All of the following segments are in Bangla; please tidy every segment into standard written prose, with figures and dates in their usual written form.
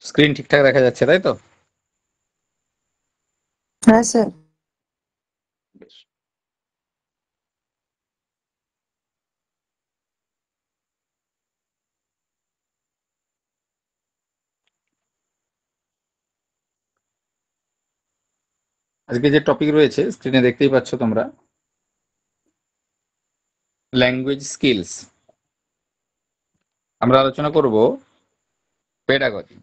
স্ক্রিন ঠিকঠাক দেখা যাচ্ছে, তাই তো? হ্যাঁ স্যার। বেশ। আজকে যে টপিক রয়েছে স্ক্রিনে দেখতেই পাচ্ছ তোমরা, ল্যাঙ্গুয়েজ স্কিলস। আমরা আলোচনা করব পেডাগজি,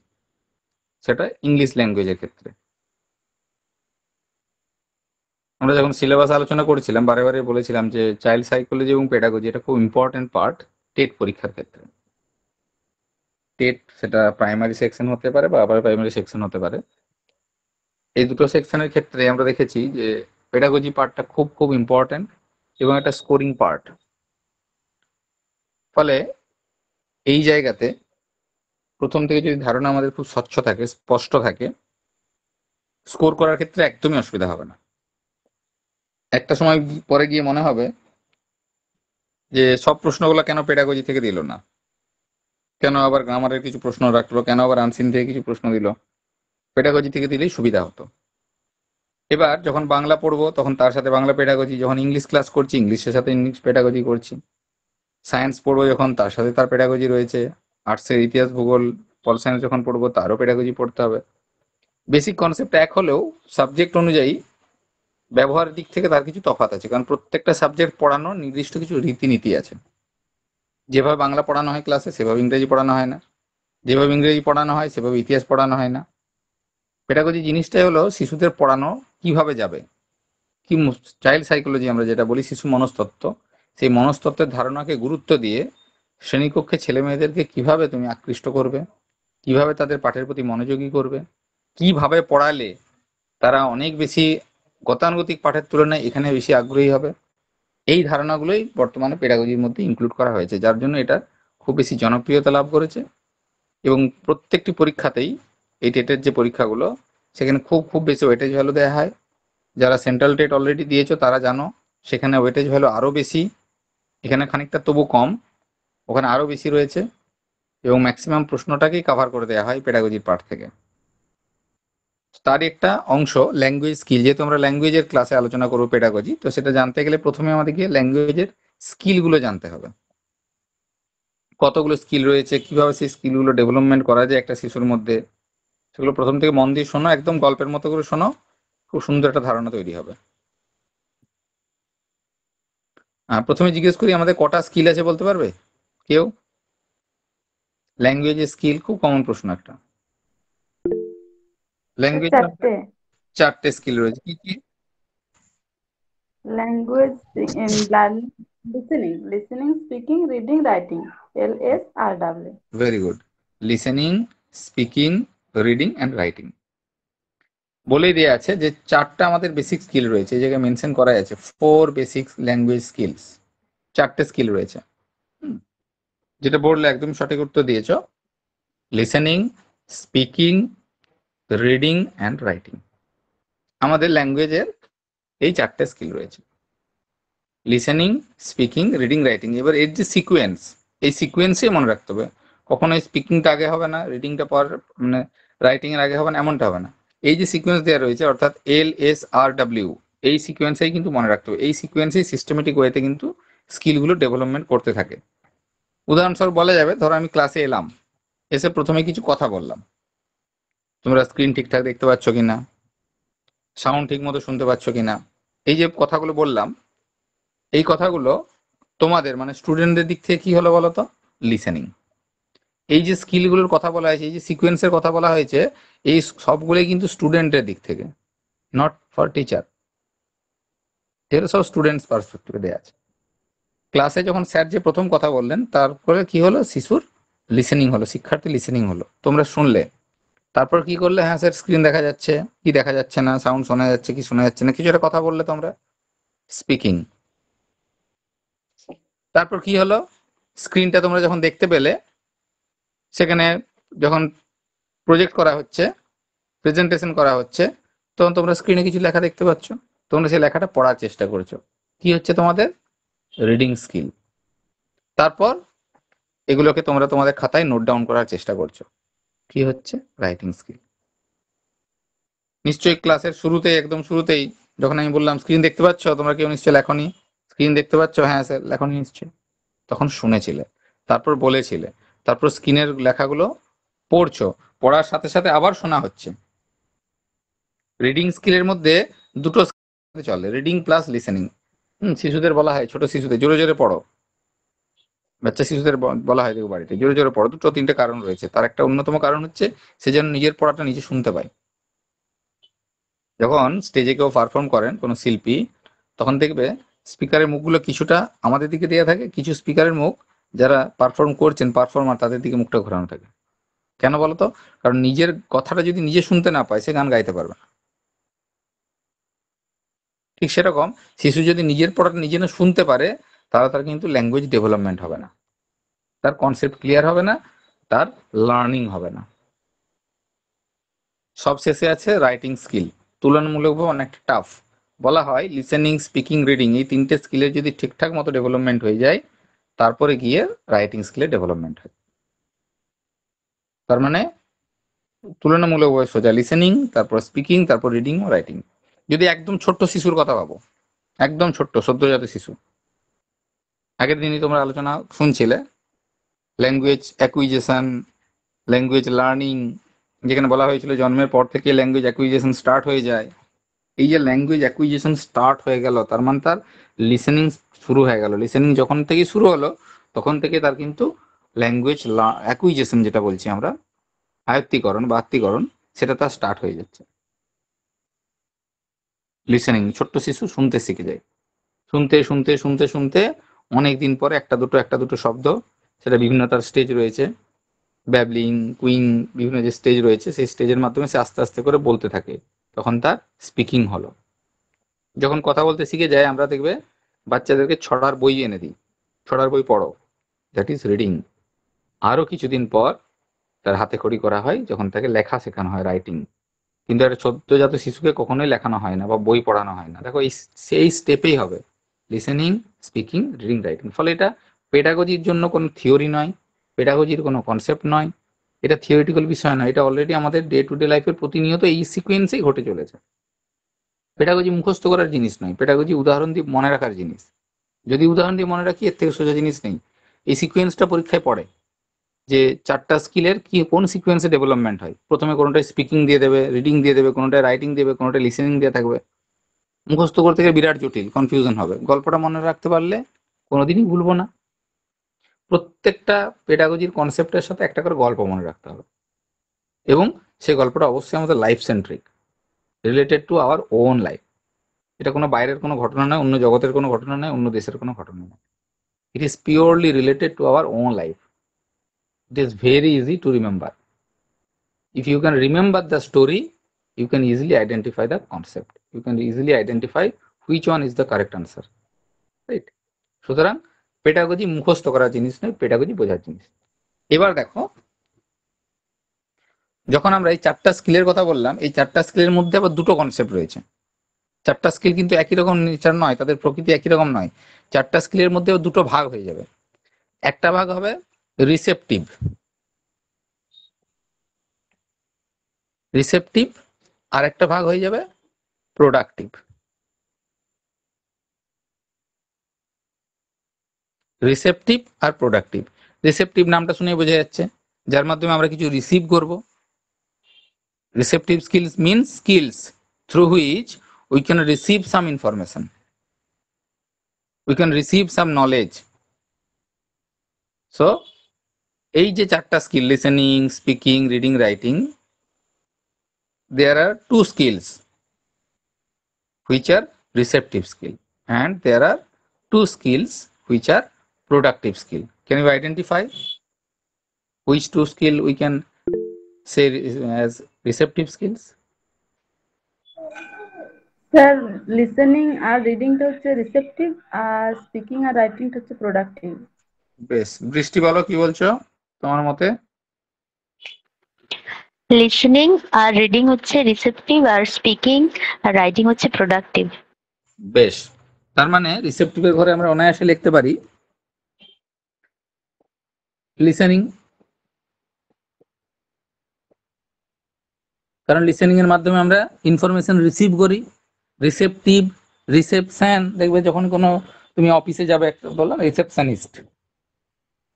সেটা ইংলিশ ল্যাঙ্গুয়েজের ক্ষেত্রে। আমরা যখন সিলেবাস আলোচনা করেছিলাম বারে বারে বলেছিলাম যে চাইল্ড সাইকোলজি এবং পেডাগজি এটা খুব ইম্পর্টেন্ট পার্ট টেট পরীক্ষার ক্ষেত্রে। টেট সেটা প্রাইমারি সেকশন হতে পারে বা আবার প্রাইমারি সেকশন হতে পারে। এই দুটো সেকশনের ক্ষেত্রে আমরা দেখেছি যে পেডাগজি পার্টটা খুব খুব ইম্পর্টেন্ট এবং একটা স্কোরিং পার্ট। ফলে এই জায়গাতে প্রথম থেকে যদি ধারণা আমাদের খুব স্বচ্ছ থাকে, স্পষ্ট থাকে, স্কোর করার ক্ষেত্রে একদমই অসুবিধা হবে না। একটা সময় পরে গিয়ে মনে হবে যে সব প্রশ্নগুলো কেন পেডাগজি থেকে দিল না, কেন আবার গ্রামারের কিছু প্রশ্ন রাখলো, কেন আবার আনসিন থেকে কিছু প্রশ্ন দিল, পেডাগজি থেকে দিলেই সুবিধা হতো। এবার যখন বাংলা পড়বো তখন তার সাথে বাংলা পেডাগজি, যখন ইংলিশ ক্লাস করছি ইংলিশের সাথে ইংলিশ পেডাগজি করছি, সায়েন্স পড়বো যখন তার সাথে তার পেডাগজি রয়েছে, আর্টসের ইতিহাস ভূগোল পল সায়েন্স যখন পড়বো তারও পেডাগজি পড়তে হবে। বেসিক কনসেপ্ট এক হলেও সাবজেক্ট অনুযায়ী ব্যবহারের দিক থেকে তার কিছু তফাৎ আছে, কারণ প্রত্যেকটা সাবজেক্ট পড়ানোর নির্দিষ্ট কিছু রীতিনীতি আছে। যেভাবে বাংলা পড়ানো হয় ক্লাসে সেভাবে ইংরেজি পড়ানো হয় না, যেভাবে ইংরেজি পড়ানো হয় সেভাবে ইতিহাস পড়ানো হয় না। পেডাগজি জিনিসটাই হলো শিশুদের পড়ানো কিভাবে যাবে, কি চাইল্ড সাইকোলজি আমরা যেটা বলি, শিশু মনস্তত্ত্ব, সেই মনস্তত্ত্বের ধারণাকে গুরুত্ব দিয়ে শ্রেণীকক্ষে ছেলে মেয়েদেরকে কিভাবে তুমি আকৃষ্ট করবে, কিভাবে তাদের পাঠের প্রতি মনোযোগী করবে, কিভাবে পড়ালে তারা অনেক বেশি গতানুগতিক পাঠের তুলনায় এখানে বেশি আগ্রহী হবে, এই ধারণাগুলোই বর্তমানে পেডাগজির মধ্যে ইনক্লুড করা হয়েছে, যার জন্য এটা খুব বেশি জনপ্রিয়তা লাভ করেছে। এবং প্রত্যেকটি পরীক্ষাতেই এই টেটের যে পরীক্ষাগুলো সেখানে খুব খুব বেশি ওয়েটেজ ভ্যালু দেওয়া হয়। যারা সেন্ট্রাল টেট অলরেডি দিয়েছো তারা জানো সেখানে ওয়েটেজ ভ্যালু আরও বেশি, এখানে খানিকটা তবু কম, ওখানে আরও বেশি রয়েছে। এবং ম্যাক্সিমাম প্রশ্নটাকেই কাভার করে দেওয়া হয় পেডাগজির পার্ট থেকে। তার একটা অংশ ল্যাঙ্গুয়েজ স্কিল, যেহেতু আমরা ল্যাঙ্গুয়েজের ক্লাসে আলোচনা করবো পেডাগজি, তো সেটা জানতে গেলে প্রথমে আমাদেরকে ল্যাঙ্গুয়েজের স্কিলগুলো জানতে হবে। কতগুলো স্কিল রয়েছে, কিভাবে সেই স্কিলগুলো ডেভেলপমেন্ট করা যায় একটা শিশুর মধ্যে, সেগুলো প্রথম থেকে মন দিয়ে শোনো, একদম গল্পের মতো করে শোনো, খুব সুন্দর একটা ধারণা তৈরি হবে। প্রথমে জিজ্ঞেস করি আমাদের কটা স্কিল আছে বলতে পারবে কেউ? ল্যাঙ্গুয়েজের স্কিল খুব কমন প্রশ্ন একটা। ল্যাঙ্গুয়েজ চারটে। চারটে স্কিল রয়েছে, কি কি? Language listening, speaking, reading, writing, LSRW। Very good. Listening, speaking, reading and writing বলেই দেওয়া আছে যে চারটা আমাদের বেসিক স্কিল রয়েছে, এই জায়গায় মেনশন করা আছে 4 বেসিক ল্যাঙ্গুয়েজ স্কিলস, চারটে স্কিল রয়েছে। যেটা বললে একদম সঠিক উত্তর দিয়েছ, listening, speaking, reading and writing. আমাদের ল্যাঙ্গুয়েজের এই চারটে স্কিল রয়েছে, লিসেনিং, স্পিকিং, রিডিং, রাইটিং। এবার এর যে সিকোয়েন্স, এই সিকোয়েন্সে মনে রাখতে হবে, কখনো স্পিকিংটা আগে হবে না, রিডিংটা পর, মানে রাইটিং এর আগে হবে না, এমনটা হবে না। এই যে সিকোয়েন্স দেওয়া রয়েছে অর্থাৎ LSRW, এই সিকোয়েন্সেই কিন্তু মনে রাখতে হবে, এই সিকোয়েন্সেই সিস্টেমেটিক ওয়েতে কিন্তু স্কিলগুলো ডেভেলপমেন্ট করতে থাকে। উদাহরণস্বরূপ বলা যাবে, ধরো আমি ক্লাসে এলাম, এসে প্রথমে কিছু কথা বললাম, তোমরা স্ক্রিন ঠিকঠাক দেখতে পাচ্ছ কিনা, সাউন্ড ঠিক মতো শুনতে পাচ্ছ কিনা, এই যে কথাগুলো বললাম, এই কথাগুলো তোমাদের মানে স্টুডেন্টদের দিক থেকে কি হলো বলো তো? লিসেনিং। এই যে স্কিলগুলোর কথা বলা হয়েছে, এই যে সিকোয়েন্সের কথা বলা হয়েছে, এই সবগুলোই কিন্তু স্টুডেন্টের দিক থেকে, নট ফর টিচার। এগুলো সব স্টুডেন্টস পার্সপেক্টিভে দেওয়া আছে। ক্লাসে যখন স্যার যে প্রথম কথা বললেন তারপরে কি হলো, শিশুর লিসেনিং হলো, শিক্ষার্থী লিসেনিং হলো, তোমরা শুনলে, তারপর কি করলে, হ্যাঁ স্যার স্ক্রিন দেখা যাচ্ছে কি দেখা যাচ্ছে না, সাউন্ড শোনা যাচ্ছে কি শোনা যাচ্ছে না, কিছু একটা কথা বললে তোমরা, স্পিকিং। তারপর কি হলো, স্ক্রিনটা তোমরা যখন দেখতে পেলে, সেখানে যখন প্রজেক্ট করা হচ্ছে, প্রেজেন্টেশন করা হচ্ছে, তখন তোমরা স্ক্রিনে কিছু লেখা দেখতে পাচ্ছ, তোমরা সেই লেখাটা পড়ার চেষ্টা করছো, কি হচ্ছে তোমাদের রিডিং স্কিল। তারপর এগুলোকে তোমরা তোমাদের খাতায় নোট ডাউন করার চেষ্টা করছো। কি হচ্ছে? Writing skill. নিশ্চয়ই ক্লাসের শুরুতেই, একদম শুরুতেই যখন আমি বললাম স্ক্রিন দেখতে পাচ্ছ, তোমরা কেউ নিশ্চয় লেখনি। স্ক্রিন দেখতে পাচ্ছ? হ্যাঁ স্যার। লেখনি নিশ্চয়ই। তখন শুনেছিলে, তারপর বলেছিলে, তারপর স্ক্রিনের লেখাগুলো পড়ছো, পড়ার সাথে সাথে আবার শোনা হচ্ছে। রিডিং স্কিলের মধ্যে দুটো চলে, রিডিং প্লাস লিসেনিং। শিশুদের বলা হয়, ছোট শিশুদের জোরে জোরে পড়ো, বাচ্চা শিশুদের বলা হয় দেখো বাড়িতে জোরে জোরে পড়ো। দুটো তিনটে কারণ রয়েছে, তার একটা অন্যতম কারণ হচ্ছে সে যেন নিজের পড়াটা নিজে শুনতে পায়। যখন স্টেজে কেউ পারফর্ম করেন কোনো শিল্পী, তখন দেখবে স্পিকারের মুখগুলো কিছুটা আমাদের দিকে দেওয়া থাকে, কিছু স্পিকারের মুখ যারা পারফর্ম করছেন, পারফর্মার, তাদের দিকে মুখটা ঘোরানো থাকে। কেন বলতো? কারণ নিজের কথাটা যদি নিজে শুনতে না পায়, সে গান গাইতে পারবে না। ঠিক সেরকম শিশু যদি নিজের পড়াটা নিজে না শুনতে পারে, তাহলে তার কিন্তু ল্যাঙ্গুয়েজ ডেভেলপমেন্ট হবে না, তার কনসেপ্ট ক্লিয়ার হবে না, তার লার্নিং হবে না। সব শেষে আছে রাইটিং স্কিল, তুলনামূলকভাবে অনেকটা টাফ। বলা হয় লিসেনিং, স্পিকিং, রিডিং এই তিনটে স্কিলের যদি ঠিকঠাক মতো ডেভেলপমেন্ট হয়ে যায়, তারপরে গিয়ে রাইটিং স্কিলের ডেভেলপমেন্ট হয়। তার মানে তুলনামূলকভাবে সোজা লিসেনিং, তারপর স্পিকিং, তারপর রিডিং ও রাইটিং। যদি একদম ছোট্ট শিশুর কথা ভাবো, একদম ছোট্ট সদ্যজাত শিশু, আগের দিনই তোমরা আলোচনা শুনছিলে ল্যাঙ্গুয়েজ অ্যাকুইজিশন, ল্যাঙ্গুয়েজ লার্নিং, যেখানে বলা হয়েছিল জন্মের পর থেকে ল্যাঙ্গুয়েজ অ্যাকুইজিশন স্টার্ট হয়ে যায়। এই যে ল্যাঙ্গুয়েজ অ্যাকুইজিশন স্টার্ট হয়ে গেল, তার মানে তার লিসেনিং শুরু হয়ে গেল। লিসেনিং যখন থেকে শুরু হলো, তখন থেকে তার কিন্তু ল্যাঙ্গুয়েজ অ্যাকুইজিশন যেটা বলছি আমরা, আয়ত্তীকরণ বা আত্মীকরণ, সেটা তার স্টার্ট হয়ে যাচ্ছে। লিসেনিং, ছোট্ট শিশু শুনতে শিখে যায়, শুনতে শুনতে শুনতে শুনতে অনেক দিন পরে একটা দুটো শব্দ, সেটা বিভিন্ন তার স্টেজ রয়েছে, ব্যাবলিং, কুইং, বিভিন্ন যে স্টেজ রয়েছে, সেই স্টেজের মাধ্যমে সে আস্তে আস্তে করে বলতে থাকে, তখন তার স্পিকিং হলো। যখন কথা বলতে শিখে যায়, আমরা দেখবে বাচ্চাদেরকে ছড়ার বই এনে দিই, ছড়ার বই পড়ো, দ্যাট ইজ রিডিং। আরো কিছুদিন পর তার হাতে খড়ি করা হয়, যখন তাকে লেখা শেখানো হয়, রাইটিং। কিন্তু একটা সদ্যজাত শিশুকে কখনোই লেখানো হয় না বা বই পড়ানো হয় না। দেখো এই সেই স্টেপেই হবে লিসেনিং, স্পিকিং, রিডিং, রাইটিং। ফলে এটা পেডাগজির জন্য কোনো থিওরি নয়, পেডাগজির কোনো কনসেপ্ট নয়, এটা থিওরিটিক্যাল বিষয় নয়, এটা অলরেডি আমাদের ডে টু ডে লাইফের প্রতিনিয়ত এই সিকোয়েন্সেই ঘটে চলেছে। পেডাগজি মুখস্থ করার জিনিস নয়, পেডাগজি উদাহরণ দিয়ে মনে রাখার জিনিস। যদি উদাহরণ দিয়ে মনে রাখি, এর থেকে সোজা জিনিস নেই। এই সিকোয়েন্সটা পরীক্ষায় পড়ে যে চারটা স্কিলের কি কোন সিকোয়েন্সে ডেভেলপমেন্ট হয়। প্রথমে কোনোটায় স্পিকিং দিয়ে দেবে, রিডিং দিয়ে দেবে, কোনোটায় রাইটিং দেবে, কোনোটায় লিসেনিং দিয়ে থাকবে। মুখস্থ করতে গিয়ে বিরাট জটিল, কনফিউশন হবে। গল্পটা মনে রাখতে পারলে কোনোদিনই ভুলবো না। প্রত্যেকটা পেডাগজির কনসেপ্টের সাথে একটা করে গল্প মনে রাখতে হবে, এবং সেই গল্পটা অবশ্যই আমাদের life centric, related to our own life. এটা কোনো বাইরের কোনো ঘটনা নয়, অন্য জগতের কোনো ঘটনা নয়, অন্য দেশের কোনো ঘটনা নয়। It is purely related to our own life. It is very easy to remember. If you can remember the story, you can easily identify the concept. You can easily identify which one is the correct answer. Right? সুতরাং পেডাগজি মুখস্থ করার জিনিস নয়, পেডাগজি বোঝার জিনিস। এবার দেখো, যখন আমরা এই চারটা স্কিলের কথা বললাম, এই চারটা স্কিলের মধ্যে আবার দুটো কনসেপ্ট রয়েছে। চারটা স্কিল কিন্তু একই রকম নেচার নয়, তাদের প্রকৃতি একই রকম নয়। চারটা স্কিলের মধ্যে দুটো ভাগ হয়ে যাবে। একটা ভাগ হবে রিসেপটিভ, রিসেপটিভ, আর একটা ভাগ হয়ে যাবে প্রোডাক্টিভ। রিসেপটিভ আর প্রোডাক্টিভ। রিসেপটিভ নামটা শুনে বোঝা যাচ্ছে, যার মাধ্যমে আমরা কিছু রিসিভ করব। Receptive skills means skills through which we can receive some information, we can receive some knowledge. So এই যে চারটা skill, listening, speaking, reading, writing, there are two skills which are receptive skill, and there are two skills which are productive skill. Can you identify which two skill we can say as receptive skills? Sir listening আর রিডিংটা হচ্ছে রিসেপটিভ, আর স্পিকিং আর রাইটিংটা হচ্ছে প্রোডাক্টিভ। বেশ, বৃষ্টি বলো কি বলছো তোমার মতে? লিসেনিং আর রিডিং হচ্ছে রিসেপটিভ, আর স্পিকিং আর রাইটিং হচ্ছে প্রোডাক্টিভ। বেশ, তার মানে রিসেপটিভের ঘরে আমরা অনায়াসে লিখতে পারি লিসেনিং, কারণ লিসেনিং এর মাধ্যমে আমরা ইনফরমেশন রিসিভ করি। রিসেপটিভ, রিসেপশন, দেখবে যখন কোনো তুমি অফিসে যাবে, একটা বললাম রিসেপশনিস্ট,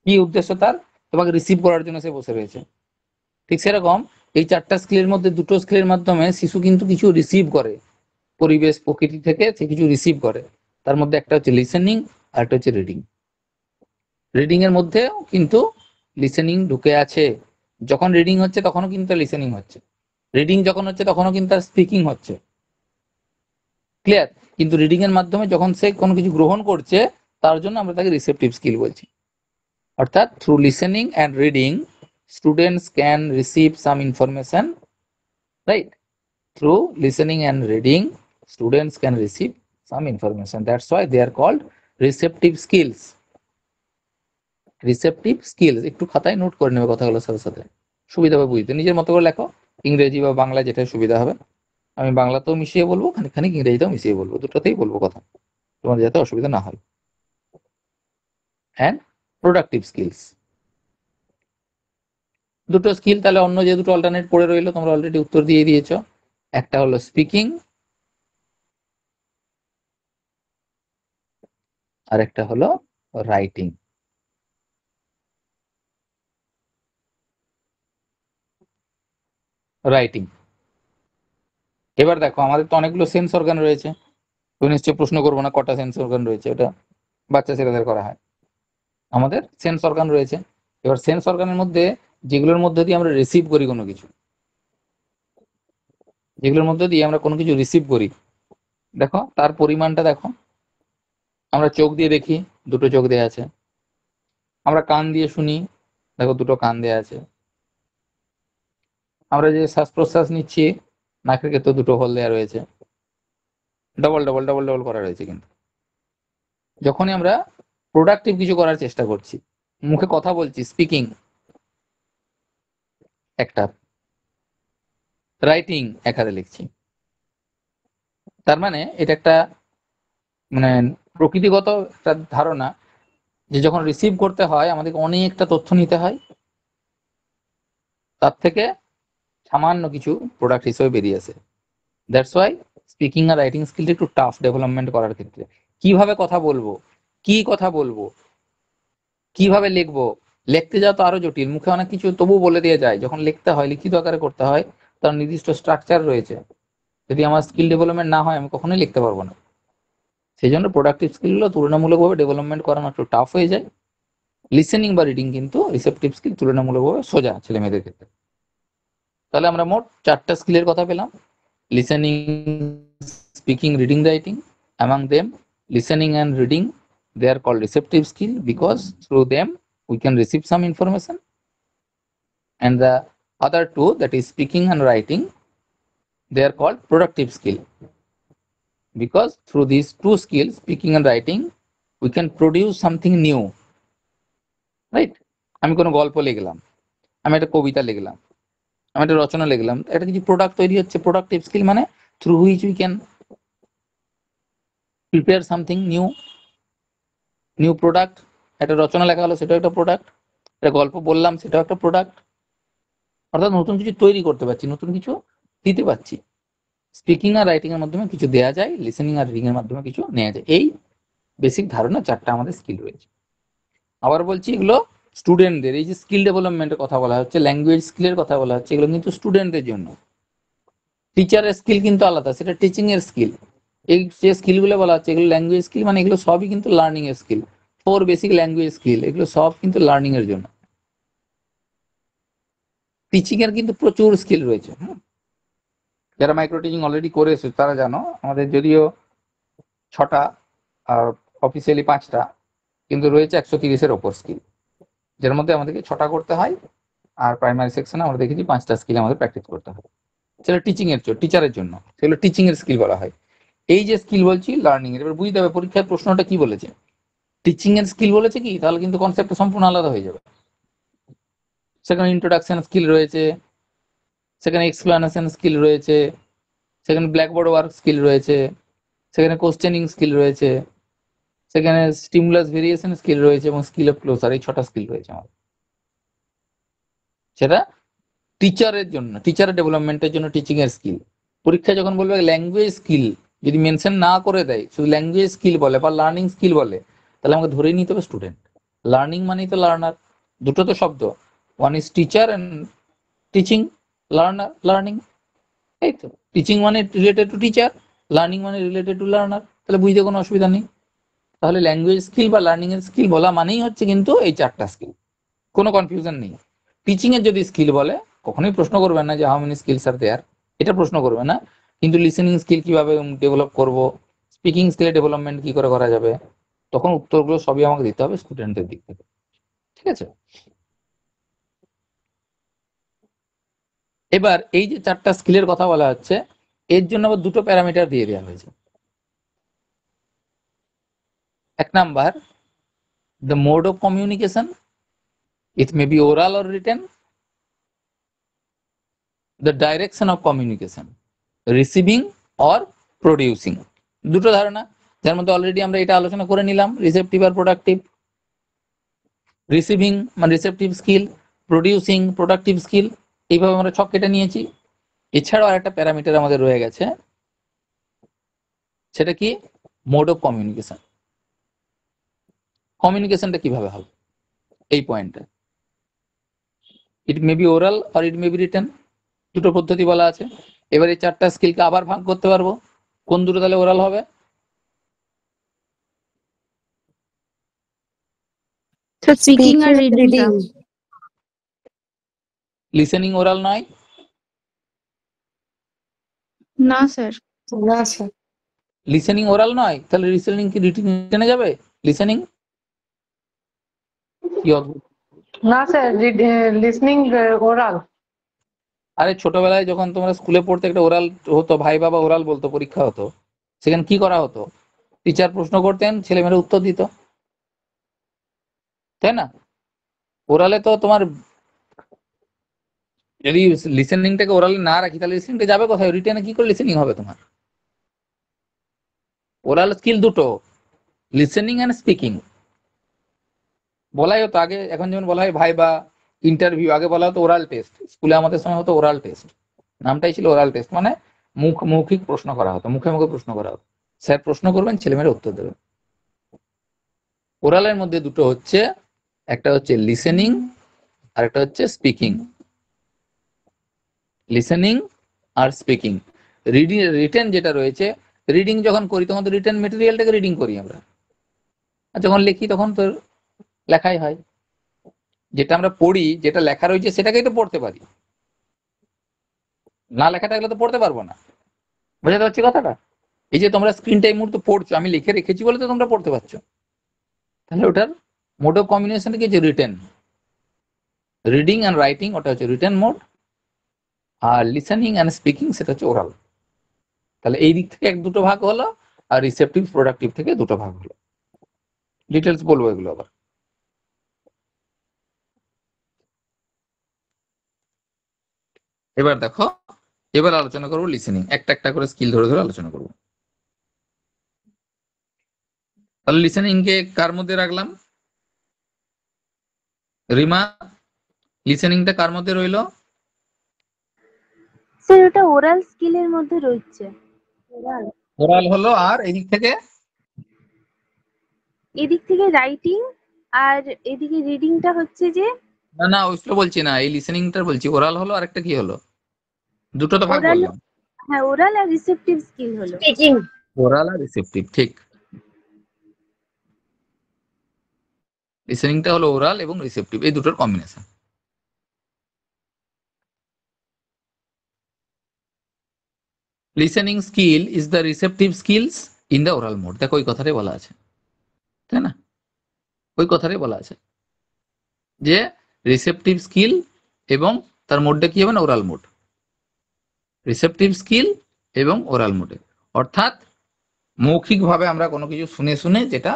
কি উদ্দেশ্য তার? তোমাকে রিসিভ করার জন্য সে বসে রয়েছে। ঠিক সেরকম এই চারটা স্কিলের মধ্যে দুটো স্কিলের মাধ্যমে শিশু কিন্তু কিছু রিসিভ করে, পরিবেশ প্রকৃতি থেকে সে কিছু রিসিভ করে। তার মধ্যে একটা হচ্ছে লিসেনিং আর একটা হচ্ছে রিডিং। রিডিং এর মধ্যেও কিন্তু লিসেনিং ঢুকে আছে। যখন রিডিং হচ্ছে তখনও কিন্তু লিসেনিং হচ্ছে, রিডিং যখন হচ্ছে তখনও কিন্তু তার স্পিকিং হচ্ছে। ক্লিয়ার? কিন্তু রিডিং এর মাধ্যমে যখন সে কোনো কিছু গ্রহণ করছে, তার জন্য আমরা তাকে রিসেপটিভ স্কিল বলছি। অর্থাৎ through listening and reading students can receive some information, right? Through listening and reading students can receive some information, that's why they are called receptive skills. Receptive skills একটু খাতায় নোট করে নেবে কথাগুলোর সাথে সাথে, সুবিধা হবে বুঝতে। নিজের মতো করে লেখো, ইংরেজি বা বাংলা যেটা সুবিধা হবে। আমি বাংলাতেও মিশিয়ে বলবো, খানিক ইংরেজিতেও মিশিয়ে বলবো, দুটোতেই বলবো কথা, তোমাদের যাতে অসুবিধা না হয়। অ্যান্ড প্রোডাক্টিভ স্কিলস, দুটো স্কিল তাহলে অন্য যে দুটো অল্টারনেট পড়ে রইলো তোমরা অলরেডি উত্তর দিয়ে দিয়েছো। একটা হলো স্পিকিং আর একটা হলো রাইটিং। রাইটিং, এবার দেখো আমাদের তো অনেকগুলো সেন্স অর্গান রয়েছে, তুমি নিশ্চয়ই প্রশ্ন করবো না কটা সেন্স অর্গান রয়েছে, ওটা বাচ্চা ছেলেদের করা হয়। আমাদের সেন্স অর্গান রয়েছে। এবার সেন্স অর্গানের মধ্যে যেগুলোর মধ্যে দিয়ে আমরা রিসিভ করি কোনো কিছু, যেগুলোর মধ্যে দিয়ে আমরা কোনো কিছু রিসিভ করি, দেখো তার পরিমাণটা দেখো। আমরা চোখ দিয়ে দেখি, দুটো চোখ দেয়া আছে। আমরা কান দিয়ে শুনি, দেখো দুটো কান দেয়া আছে। আমরা যে শ্বাস প্রশ্বাস নিচ্ছি, নাকের ক্ষেত্রে দুটো হোল দেওয়া রয়েছে, ডবল ডবল ডবল ডবল করা রয়েছে। কিন্তু যখনই আমরা প্রোডাক্টিভ কিছু করার চেষ্টা করছি, মুখে কথা বলছি, স্পিকিং একটা, রাইটিং এক হাতে লিখছি, তার মানে এটা একটা মানে প্রকৃতিগত একটা ধারণা যে যখন রিসিভ করতে হয় আমাদেরকে অনেকটা তথ্য নিতে হয়, তার থেকে সামান্য কিছু প্রোডাক্ট হিসেবে বেরিয়ে আসে। দ্যাটস ওয়াই স্পিকিং আর রাইটিং স্কিলটা একটু টাফ ডেভেলপমেন্ট করার ক্ষেত্রে। কিভাবে কথা বলবো, কি কথা বলবো, কিভাবে লিখবো, লিখতে যাও তো আরো জটিল, মুখে অনেক কিছু তবু বলে দিয়ে যায়, যখন লিখতে হয় লিখিত আকারে করতে হয় তার নির্দিষ্ট স্ট্রাকচার রয়েছে। যদি আমার স্কিল ডেভেলপমেন্ট না হয় আমি কখনোই লিখতে পারবো না। সেই জন্য প্রোডাক্টিভ স্কিলগুলো তুলনামূলকভাবে ডেভেলপমেন্ট করানো একটু টাফ হয়ে যায়। লিসেনিং বা রিডিং কিন্তু রিসেপটিভ স্কিল তুলনামূলকভাবে সোজা ছেলে মেয়েদের ক্ষেত্রে। তাহলে আমরা মোট চারটা স্কিলের কথা পেলাম: listening, speaking, reading, writing. Among them listening and reading, they are called receptive skill because through them we can receive some information. And the other two, that is speaking and writing, they are called productive skill because through these two skills, speaking and writing, we can produce something new, right? আমি কোনো গল্প লিখলাম, আমি একটা কবিতা লিখলাম, আমি একটা রচনা লিখলাম, একটা কিছু প্রোডাক্ট তৈরি হচ্ছে। প্রোডাক্টিভ স্কিল মানে through which we can prepare something new, new product. একটা রচনা লেখা হলো, সেটাও একটা প্রোডাক্ট। একটা গল্প বললাম, সেটাও একটা প্রোডাক্ট। অর্থাৎ নতুন কিছু তৈরি করতে পারছি, নতুন কিছু দিতে পারছি। স্পিকিং আর রাইটিং এর মাধ্যমে কিছু দেয়া যায়, লিসেনিং আর রিডিং এর মাধ্যমে কিছু নেওয়া যায়। এই বেসিক ধারণা চারটা আমাদের স্কিল রয়েছে। আবার বলছি, এগুলো স্টুডেন্টদের, এই যে স্কিল ডেভেলপমেন্টের কথা বলা হচ্ছে, ল্যাঙ্গুয়েজ স্কিলের কথা বলা হচ্ছে, এগুলো কিন্তু স্টুডেন্টদের জন্য। টিচারের স্কিল কিন্তু আলাদা, সেটা টিচিং এর স্কিল। এই যে স্কিলগুলো বলা হচ্ছে এগুলো ল্যাঙ্গুয়েজ স্কিল, মানে এগুলো সবই কিন্তু লার্নিং এর স্কিল। 4 বেসিক ল্যাঙ্গুয়েজ স্কিল, এগুলো সব কিন্তু লার্নিং এর জন্য। টিচিং এর কিন্তু প্রচুর স্কিল রয়েছে। যারা মাইক্রো টিচিং অলরেডি করে এসেছে তারা জানো, আমাদের যদিও 6টা আর অফিসিয়ালি 5টা, কিন্তু রয়েছে 130-এর ওপর স্কিল, যার মধ্যে আমাদেরকে 6টা করতে হয়। আর প্রাইমারি সেকশনে আমরা দেখেছি 5টা স্কিল আমাদের প্র্যাকটিস করতে হয়। সেটা টিচিং এর জন্য, টিচারের জন্য সেগুলো টিচিং এর স্কিল বলা হয়। এই যে স্কিল বলছি লার্নিং এর, এবার বুঝতে হবে পরীক্ষার প্রশ্নটা কি বলেছে। টিচিং এর স্কিল বলেছে কি, তাহলে কিন্তু কনসেপ্টটা সম্পূর্ণ আলাদা হয়ে যাবে। সেখানে ইন্ট্রোডাকশন স্কিল রয়েছে, সেখানে এক্সপ্লানেশন স্কিল রয়েছে, সেখানে ব্ল্যাকবোর্ড ওয়ার্ক স্কিল রয়েছে, সেখানে কোশ্চেনিং স্কিল রয়েছে, সেখানে স্টিমুলাস ভেরিয়েশন স্কিল রয়েছে এবং স্কিল অফ ক্লোজার, এই 6টা স্কিল রয়েছে আমাদের। সেটা টিচারের জন্য, টিচারের ডেভেলপমেন্টের জন্য টিচিং এর স্কিল। পরীক্ষায় যখন বলবে ল্যাঙ্গুয়েজ স্কিল, যদি মেনশন না করে দেয়, শুধু ল্যাঙ্গুয়েজ স্কিল বলে বা লার্নিং স্কিল বলে, তাহলে আমাকে ধরেই নিতে হবে স্টুডেন্ট। লার্নিং মানেই তো লার্নার, দুটো তো শব্দ, one is teacher and teaching, learner, learning, এই তো। টিচিং মানে রিলেটেড টু টিচার, লার্নিং মানে রিলেটেড টু লার্নার, তাহলে বুঝতে কোনো অসুবিধা নেই। তাহলে ল্যাঙ্গুয়েজ স্কিল বা লার্নিং এর স্কিল বলা মানেই হচ্ছে কিন্তু এই চারটা স্কিল, কোনো কনফিউশন নেই। টিচিং এর যদি স্কিল বলে, কখনোই প্রশ্ন করবেন না যে হাউ মেনি স্কিলস আর দেয়ার, এটা প্রশ্ন করবে না। কিন্তু লিসেনিং স্কিল কিভাবে ডেভেলপ করব, স্পিকিং স্কিলের ডেভেলপমেন্ট কি করে করা যাবে, তখন উত্তরগুলো সবই আমাকে দিতে হবে স্টুডেন্টদের দিক থেকে, ঠিক আছে। এবার এই যে চারটা স্কিলের কথা বলা হচ্ছে, এর জন্য আবার দুটো প্যারামিটার দিয়ে দেওয়া হয়েছে। এক number, the mode of communication, it may be oral or written. The direction of communication, receiving or producing, দুটো ধারণা, যার মধ্যে অলরেডি আমরা এটা আলোচনা করে নিলাম, রিসেপটিভ আর প্রোডাক্টিভ। রিসিভিং মানে receptive skill, producing productive skill, এইভাবে আমরা ছক কেটে নিয়েছি। এছাড়াও আরেকটা প্যারামিটার আমাদের রয়ে গেছে, সেটা কি, মোড অফ কমিউনিকেশন। কমিউনিকেশনটা কিভাবে হবে, এই পয়েন্টটা, ইট মে বি ওরাল আর ইট মে বি রিটেন, দুটো পদ্ধতি বলা আছে। এবার এই চারটা স্কিলকে আবার ভাগ করতে পারবো, কোন দুটো তাহলে ওরাল হবে? Speaking are reading. Listening oral নয়? না স্যার। না স্যার। লিসেনিং ওরাল নয়, তাহলে লিসেনিং কি রিটেনে যাবে? লিসেনিং কি অদ্ভুত। না স্যার, লিসনিং ওরাল। আরে ছোটবেলায় যখন তোমরা স্কুলে পড়তে, একটা ওরাল হতো, ভাই বাবা ওরাল বলতো, পরীক্ষা হতো, সেখানে কি করা হতো? টিচার প্রশ্ন করতেন, ছেলেমেয়েরা উত্তর দিত, তাই না? ওরালে তো তোমার, যদি লিসেনিংটাকে ওরালে না রাখি, তাহলে লিসেনিংটা যাবে কোথায়? রিটেনে কি করে লিসেনিং হবে তোমার? ওরাল স্কিল দুটো, লিসেনিং এন্ড স্পিকিং। বলাই হতো আগে, এখন যেমন বলা হয় ভাই বা ইন্টারভিউ, আগে বলা হতো ওরাল টেস্ট। স্কুলে আমাদের সময় হতো ওরাল টেস্ট, নামটাই ছিল ওরাল টেস্ট, মানে মৌখিক প্রশ্ন করা হতো, মুখে মুখে প্রশ্ন করা হতো, স্যার প্রশ্ন করবেন, ছেলেমেয়েরা উত্তর দেবেন। ওরালের মধ্যে দুটো হচ্ছে, একটা হচ্ছে লিসেনিং আর একটা হচ্ছে স্পিকিং। লিসেনিং আর স্পিকিং। রিটেন যেটা রয়েছে, রিডিং যখন করি তখন তো রিটেন মেটেরিয়ালটাকে রিডিং করি আমরা, আর যখন লিখি তখন তো লেখাই হয়। যেটা আমরা পড়ি, যেটা লেখা রয়েছে সেটাকেই তো পড়তে পারি, না লেখা থাকলে তো পড়তে পারবো না। বোঝাতে পারছি কথাটা? এই যে তোমরা স্ক্রিনটা এই মুহূর্তে পড়ছো, আমি লিখে রেখেছি বলে তো তোমরা পড়তে পারছো, তাহলে ওটার মোড অফ কম্বিনেশন কি হচ্ছে? রিটেন। রিডিং অ্যান্ড রাইটিং ওটা হচ্ছে রিটেন মোড, আর লিসেনিং অ্যান্ড স্পিকিং সেটা হচ্ছে ওরাল। তাহলে এই দিক থেকে এক দুটো ভাগ হলো, আর রিসেপটিভ প্রোডাক্টিভ থেকে দুটো ভাগ হলো। ডিটেলস বলবো এগুলো আবার। এবার দেখো, এবার আলোচনা করবো লিসেনিং, একটা একটা করে স্কিল ধরে ধরে আলোচনা করবো। তাহলে লিসেনিং কে কার মধ্যে রাখলাম? রিমা, লিসেনিংটা কার মধ্যে রইলো? স্যার ওটা ওরাল স্কিলের মধ্যে রয়েছে। ওরাল হলো, আর এদিক থেকে? এদিক থেকে রাইটিং, আর এদিকে রিডিংটা হচ্ছে যে, না না, ওইটা বলছি না, এই লিসেনিংটা বলছি। ওরাল হলো, আর একটা কি হলো? দুটো তো ভাগ ওরাল, বললাম। হ্যাঁ ওরাল আর রিসেপটিভ স্কিল হলো। স্পিকিং। ওরাল আর রিসেপটিভ, ঠিক। লিসেনিংটা হলো ওরাল এবং রিসেপটিভ, এই দুটোর combination. Listening skill is the receptive skills in the oral mode. দেখো ওই কথাটাই বলা আছে, তাই না? ওই কথাটাই বলা আছে যে রিসেপটিভ স্কিল এবং তার মোডটা কি হবে না? Oral mode. রিসেপটিভ স্কিল এবং ওরাল মোডে, অর্থাৎ মৌখিকভাবে আমরা কোনো কিছু শুনে শুনে যেটা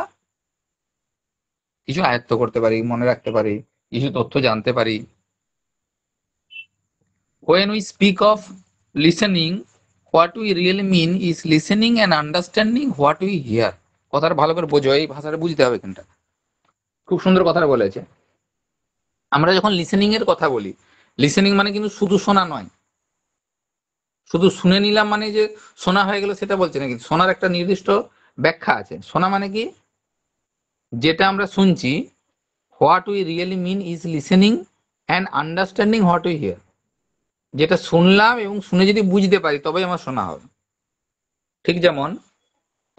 কিছু আয়ত্ত করতে পারি, মনে রাখতে পারি, কিছু তথ্য জানতে পারি। When we speak of listening, what we really mean is listening and understanding what we hear. কথাটা ভালো করে বোঝো, এই ভাষাটা বুঝতে হবে এখানটা। খুব সুন্দর কথা বলেছে। আমরা যখন লিসেনিং এর কথা বলি, লিসেনিং মানে কিন্তু শুধু শোনা নয়, শুধু শুনে নিলাম মানে যে শোনা হয়ে গেল সেটা বলছে না, কিন্তু শোনার একটা নির্দিষ্ট ব্যাখ্যা আছে। শোনা মানে কি, যেটা আমরা শুনছি, what we really mean is listening and understanding what we hear. যেটা শুনলাম এবং শুনে যদি বুঝতে পারি তবেই আমার শোনা হবে। ঠিক যেমন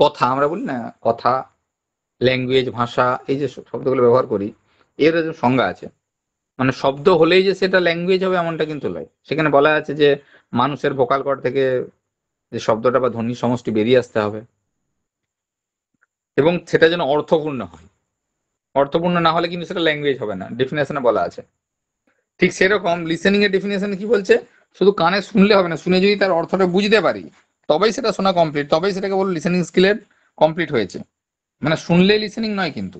কথা, আমরা বলি না কথা, ল্যাঙ্গুয়েজ, ভাষা, এই যে শব্দগুলো ব্যবহার করি, এর যে সংজ্ঞা আছে, মানে শব্দ হলেই যে সেটা ল্যাঙ্গুয়েজ হবে এমনটা কিন্তু নয়। সেখানে বলা আছে যে মানুষের ভোকাল কর্ড থেকে যে শব্দটা বা ধ্বনি সমষ্টি বেরিয়ে আসতে হবে এবং সেটা যেন অর্থপূর্ণ হয়। অর্থপূর্ণ না হলে কিন্তু সেটা ল্যাঙ্গুয়েজ হবে না, ডেফিনেশনে বলা আছে। ঠিক সেরকম লিসেনিং এর ডেফিনেশনে কি বলছে, শুধু কানে শুনলে হবে না, শুনে যদি তার অর্থটা বুঝতে পারি তবেই সেটা শোনা কমপ্লিট, তবেই সেটাকে বলবো লিসেনিং স্কিলের কমপ্লিট হয়েছে। মানে শুনলে লিসেনিং নয়, কিন্তু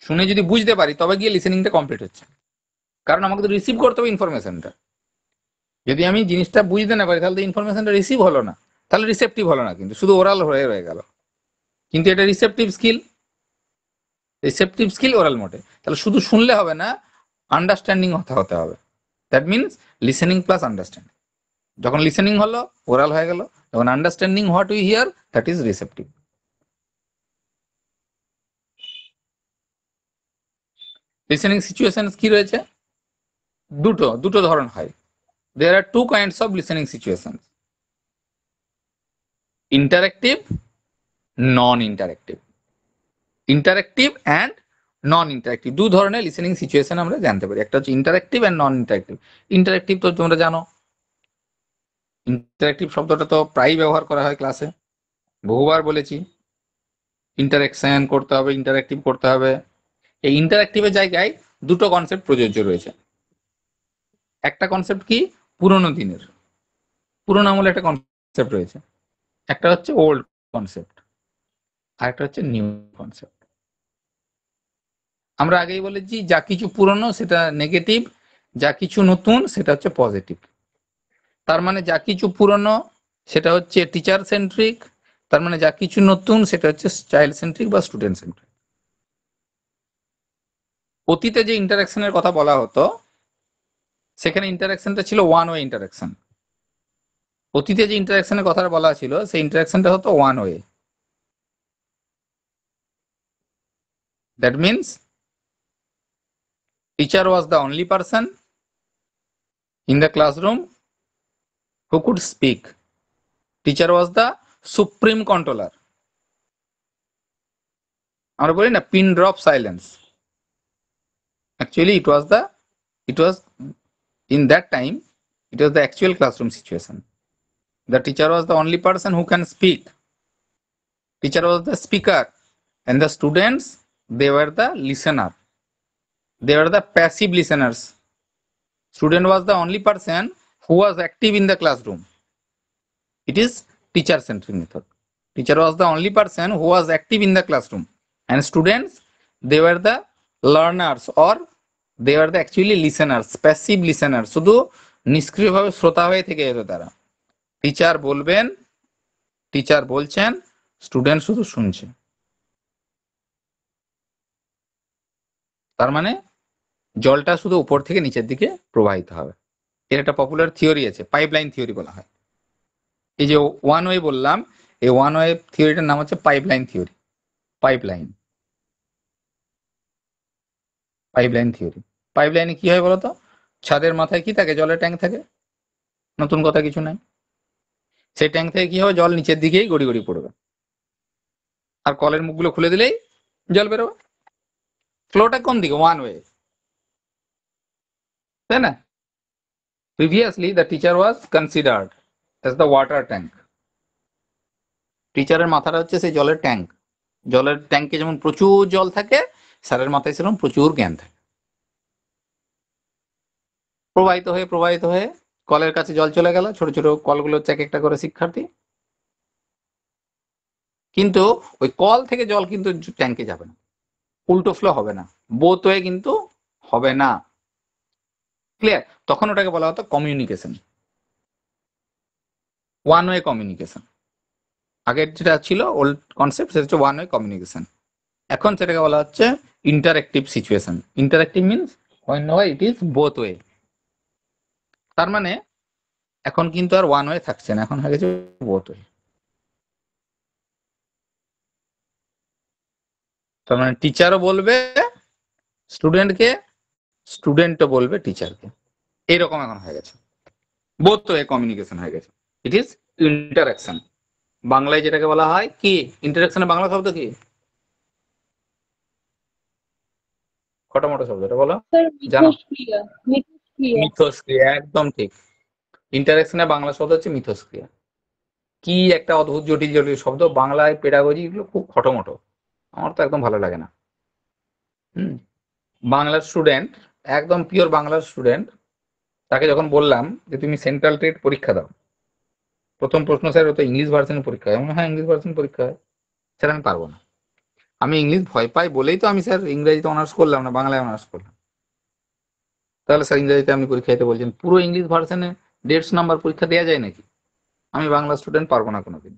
শুনে যদি বুঝতে পারি তবে গিয়ে লিসেনিংটা কমপ্লিট হচ্ছে। কারণ আমাকে তো রিসিভ করতে হবে ইনফরমেশনটা। যদি আমি জিনিসটা বুঝতে না পারি তাহলে তো ইনফরমেশনটা রিসিভ হলো না, তাহলে রিসেপটিভ হলো না, কিন্তু শুধু ওরাল হয়ে রয়ে গেল। কিন্তু এটা রিসেপটিভ স্কিল ওরাল মোডে। তাহলে শুধু শুনলে হবে না, আন্ডারস্ট্যান্ডিং হতে হবে। That means listening plus understanding. যখন লিসেনিং হলো ওরাল হয়ে গেল, যখন understanding what we here that is receptive. Listening situation কি রয়েছে, দুটো ধরন হয়। There are two kinds of listening situations: interactive, non-interactive. Interactive and non-interactive দু ধরনের লিসেনিং সিচুয়েশন আমরা জানতে পারি। একটা হচ্ছে interactive and non interactive. Interactive তো তোমরা জানো, ইন্টারেক্টিভ শব্দটা তো প্রায়ই ব্যবহার করা হয় ক্লাসে, বহুবার বলেছি। ইন্টারেকশন করতে হবে, ইন্টারেক্টিভ করতে হবে। এই ইন্টারেক্টিভের জায়গায় দুটো কনসেপ্ট প্রযোজ্য রয়েছে। একটা কনসেপ্ট কি, পুরোনো দিনের, পুরোনো আমলে একটা কনসেপ্ট রয়েছে। একটা হচ্ছে ওল্ড কনসেপ্ট আর একটা হচ্ছে নিউ কনসেপ্ট। আমরা আগেই বলেছি যা কিছু পুরনো সেটা নেগেটিভ, যা কিছু নতুন সেটা হচ্ছে পজিটিভ। তার মানে যা কিছু পুরনো সেটা হচ্ছে টিচার সেন্ট্রিক, তার মানে যা কিছু নতুন সেটা হচ্ছে চাইল্ড সেন্ট্রিক বা স্টুডেন্ট সেন্ট্রিক। অতীতে যে ইন্টারাকশনের কথা বলা হতো সেখানে ইন্টারাকশনটা ছিল ওয়ান ওয়ে ইন্টারাকশন। অতীতে যে ইন্টারাকশনের কথা বলা ছিল সেই ইন্টারাকশনটা হতো one way. That means teacher was the only person in the classroom who could speak. Teacher was the supreme controller. আমরা বলি না pin drop silence. Actually it was in that time it was the actual classroom situation. The teacher was the only person who can speak. Teacher was the speaker and the students, they were the listener. They were the passive listeners. Student was the only person who was active in the classroom. It is teacher centric method. Teacher was the only person who was active in the classroom, and students, they were the learners or they were the actually listeners, passive listeners. শুধু নিষ্ক্রিয়ভাবে শ্রোতা হয়ে থেকে যেত তারা। টিচার বলবেন, টিচার বলছেন, স্টুডেন্ট শুধু শুনছে। তার মানে জলটা শুধু উপর থেকে নিচের দিকে প্রবাহিত হবে। এর একটা পপুলার থিওরি আছে, পাইপলাইন থিওরি বলা হয়। এই যে ওয়ান ওয়ে বললাম, এই ওয়ান ওয়ে থিওরিটার নাম হচ্ছে পাইপলাইন থিওরি। Pipeline theory. পাইপলাইনে কি হয় বলতো, ছাদের মাথায় কি থাকে, জলের ট্যাঙ্ক থাকে, নতুন কথা কিছু নাই। সেই ট্যাঙ্ক থেকে কি হবে, জল নিচের দিকেই গড়ি গড়ি পড়বে, আর কলের মুখগুলো খুলে দিলেই জল বেরোবে। ফ্লোটা কোন দিকে, ওয়ান ওয়ে, তাই না? Previously the teacher was considered as the water tank. টিচারের মাথাটা হচ্ছে সেই জলের ট্যাঙ্ক। জলের ট্যাঙ্কে যেমন প্রচুর জল থাকে, স্যারের মাথায় সেরকম প্রচুর জ্ঞান থাকে। প্রবাহিত হয়ে কলের কাছে জল চলে গেল, ছোট ছোট কলগুলো হচ্ছে এক একটা করে শিক্ষার্থী। কিন্তু ওই কল থেকে জল কিন্তু ট্যাঙ্কে যাবে না, উল্টো ফ্লো হবে না, বোথ ওয়ে কিন্তু হবে না। ক্লিয়ার? তখন ওটাকে বলা হতো কমিউনিকেশন, ওয়ান ওয়ে কমিউনিকেশন। আগের যেটা ছিল ওল্ড কনসেপ্ট সেটা হচ্ছে ওয়ান ওয়ে কমিউনিকেশন। এখন সেটাকে বলা হচ্ছে ইন্টারেক্টিভ সিচুয়েশন। ইন্টারেক্টিভ মিনস হয় ইট ইজ বোথ ওয়ে। তার মানে এখন কিন্তু আর ওয়ান ওয়ে থাকছে না, এখন হয়ে গেছে বোথ ওয়ে। তার মানে টিচারও বলবে স্টুডেন্টকে, স্টুডেন্টও বলবে টিচারকে, এইরকম এখন হয়ে গেছে, বোথ ওয়ে কমিউনিকেশন হয়ে গেছে। It is interaction. বাংলায় যেটাকে বলা হয় কি, ইন্টারাকশনের বাংলা শব্দ কি? খটামটো শব্দ, এটা বলো জানো? মিথস্ক্রিয়া, একদম ঠিক। ইন্টারাকশনের বাংলা শব্দ হচ্ছে মিথস্ক্রিয়া। কি একটা অদ্ভুত জটিল জটিল শব্দ, বাংলায় পেডাগজি গুলো খুব খটোমটো, আমার তো একদম ভালো লাগে না। বাংলার স্টুডেন্ট, একদম পিওর বাংলার স্টুডেন্ট, তাকে যখন বললাম যে তুমি সেন্ট্রাল টেট পরীক্ষা দাও, প্রথম প্রশ্ন স্যার ও তো ইংলিশ ভার্সনের পরীক্ষা হয়। হ্যাঁ ইংলিশ ভার্সন পরীক্ষা হয় স্যার, আমি পারবো না, আমি ইংলিশ ভয় পাই বলেই তো আমি স্যার ইংরেজিতে অনার্স করলাম না, বাংলায় অনার্স করলাম। তাহলে স্যার ইংরেজিতে আপনি পরীক্ষা দিতে বলছেন, পুরো ইংলিশ ভার্সনে 150 নাম্বার পরীক্ষা দেওয়া যায় নাকি? আমি বাংলা স্টুডেন্ট, পারবো না কোনোদিন।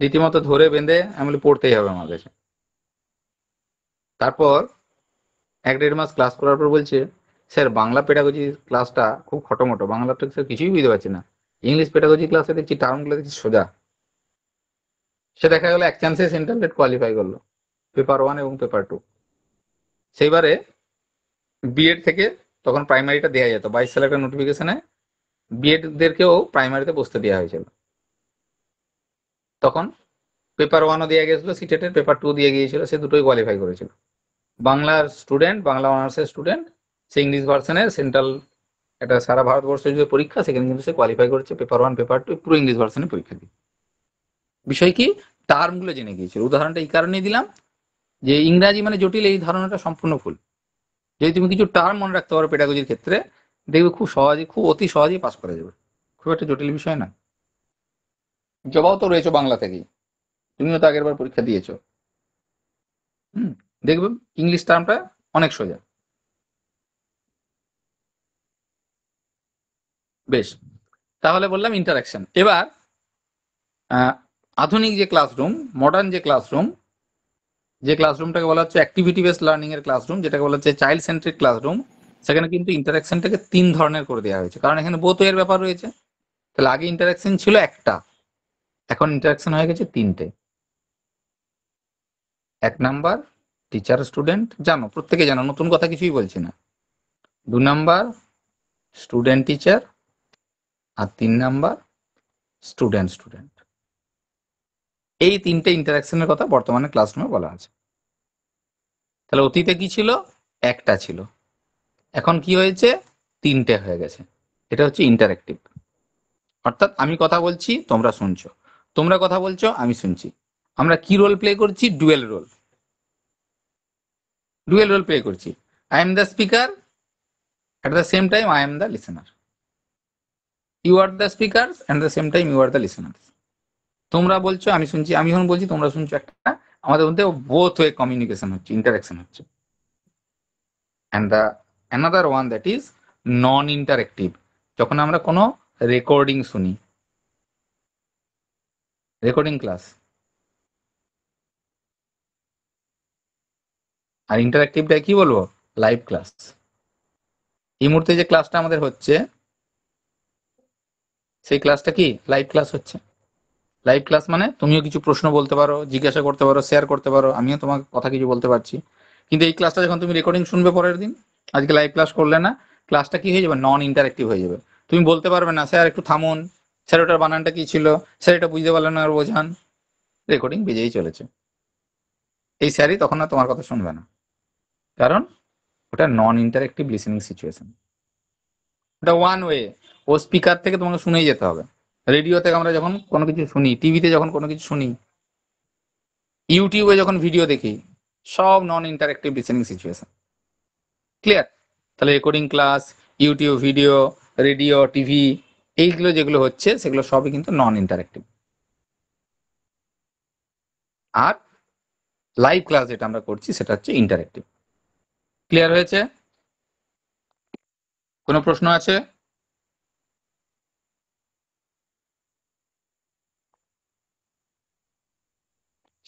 রীতিমতো ধরে বেঁধে আমি পড়তেই হবে আমার কাছে। তারপর 1-1.5 মাস ক্লাস করার পর বলছে স্যার বাংলা পেডাগজি ক্লাসটা খুব খটোমটো, বাংলা তো স্যার কিছুই বুঝতে পারছি না, ইংলিশ পেডাগজি ক্লাসে দেখছি টার্মগুলো দেখছি সোজা। সে দেখা গেল এক চান্সে সেন্ট্রাল টেট কোয়ালিফাই করলো, পেপার 1 এবং পেপার 2। সেইবারে বিএড থেকে তখন প্রাইমারিটা দেওয়া যেত, 22 সালে একটা নোটিফিকেশনে বিএড দেরকেও প্রাইমারিতে বসতে দেওয়া হয়েছিল। তখন পেপার 1ও দেওয়া গেছিল সিটেটের, পেপার 2 দিয়ে গিয়েছিল, সে দুটোই কোয়ালিফাই করেছিল। বাংলার স্টুডেন্ট, বাংলা অনার্সের স্টুডেন্ট, সে ইংলিশ ভার্সনের সেন্ট্রাল, এটা সারা ভারতবর্ষের যে পরীক্ষা সেখানে কিন্তু সে কোয়ালিফাই করেছে, পেপার 1 পেপার 2 পুরো ইংলিশ ভার্সনে পরীক্ষা দিয়ে। বিষয় কি, টার্মগুলো জেনে গিয়েছিল। উদাহরণটা এই কারণেই দিলাম যে ইংরাজি মানে জটিল, এই ধারণাটা সম্পূর্ণ ভুল। যদি তুমি কিছু টার্ম মনে রাখতে পারো পেডাগজির ক্ষেত্রে, দেখবে খুব সহজে, খুব অতি সহজেই পাস করা যাবে, খুব একটা জটিল বিষয় না। জবাও তো রয়েছে বাংলা থেকেই, তুমিও তো আগের বার পরীক্ষা দিয়েছো। দেখবে ইংলিশ টার্মটা অনেক সোজা। বেশ, তাহলে বললাম ইন্টারাকশন। এবার আধুনিক যে ক্লাসরুম, মডার্ন যে ক্লাসরুম, যে ক্লাসরুমটাকে বলা হচ্ছে অ্যাক্টিভিটি বেসড লার্নিং এর ক্লাসরুম, যেটাকে বলা হচ্ছে চাইল্ড সেন্ট্রিক ক্লাসরুম, সেখানে কিন্তু ইন্টারাকশনটাকে 3 ধরনের করে দেওয়া হয়েছে, কারণ এখানে বোথ এর ব্যাপার রয়েছে। তাহলে আগে ইন্টারাকশন ছিল একটা, এখন ইন্টারাকশন হয়ে গেছে 3টে। 1 নাম্বার টিচার স্টুডেন্ট, জানো প্রত্যেকে জানো, নতুন কথা কিছুই বলছি না। 2 নাম্বার স্টুডেন্ট টিচার, আর 3 নাম্বার স্টুডেন্ট স্টুডেন্ট। এই 3টে ইন্টারাকশনের কথা বর্তমানে ক্লাসরুমে বলা আছে। তাহলে অতীতে কি ছিল, একটা ছিল, এখন কি হয়েছে, 3টে হয়ে গেছে। এটা হচ্ছে ইন্টারেক্টিভ। অর্থাৎ আমি কথা বলছি, তোমরা শুনছো, তোমরা কথা বলছো, আমি শুনছি। আমরা কি রোল প্লে করছি, dual role, dual role play করছি। I am the speaker, at the same time I am the listener. You are the speakers and at the same time you are the listeners. তোমরা বলছো, আমি শুনছি, আমি যখন বলছি তোমরা শুনছো, একটা আমাদের মধ্যে বোথ ওয়ে কমিউনিকেশন হচ্ছে, ইন্টারাকশন হচ্ছে। and the another one that is non interactive, যখন আমরা কোনো রেকর্ডিং শুনি, রেকর্ডিং ক্লাস। আর ইন্টারাক্টিভটা কি বলবো, লাইভ ক্লাস। এই মুহূর্তে যে ক্লাসটা আমাদের হচ্ছে, সেই ক্লাসটা কি লাইভ ক্লাস হচ্ছে। লাইভ ক্লাস মানে তুমিও কিছু প্রশ্ন বলতে পারো, জিজ্ঞাসা করতে পারো, শেয়ার করতে পারো, আমিও তোমাকে কথা কিছু বলতে পারছি। কিন্তু এই ক্লাসটা যখন তুমি রেকর্ডিং শুনবে পরের দিন, আজকে লাইভ ক্লাস করলে না, ক্লাসটা কি হয়ে যাবে, নন ইন্টারেক্টিভ হয়ে যাবে। তুমি বলতে পারবে না স্যার একটু থামুন, স্যার ওটার বানানটা কি ছিল, স্যার এটা বুঝতে পারলেন না আর বোঝান, রেকর্ডিং বেজেই চলেছে। এই স্যারই তখন না তোমার কথা শুনবে না, কারণ ওটা নন ইন্টারেক্টিভ লিসেনিং সিচুয়েশন, ওটা ওয়ান ওয়ে। ও স্পিকার থেকে তোমাকে শুনেই যেতে হবে। রেডিও থেকে আমরা যখন কোনো কিছু শুনি, টিভিতে যখন কোনো কিছু শুনি, ইউটিউবে যখন ভিডিও দেখি, সব নন ইন্টারেক্টিভ লিসেনিং সিচুয়েশন। ক্লিয়ার? তাহলে recording class, YouTube video, radio, TV, এইগুলো যেগুলো হচ্ছে সেগুলো সবই কিন্তু নন ইন্টারেক্টিভ। আর লাইভ ক্লাস যেটা আমরা করছি সেটা হচ্ছে ইন্টারেক্টিভ। ক্লিয়ার হয়েছে? কোনো প্রশ্ন আছে?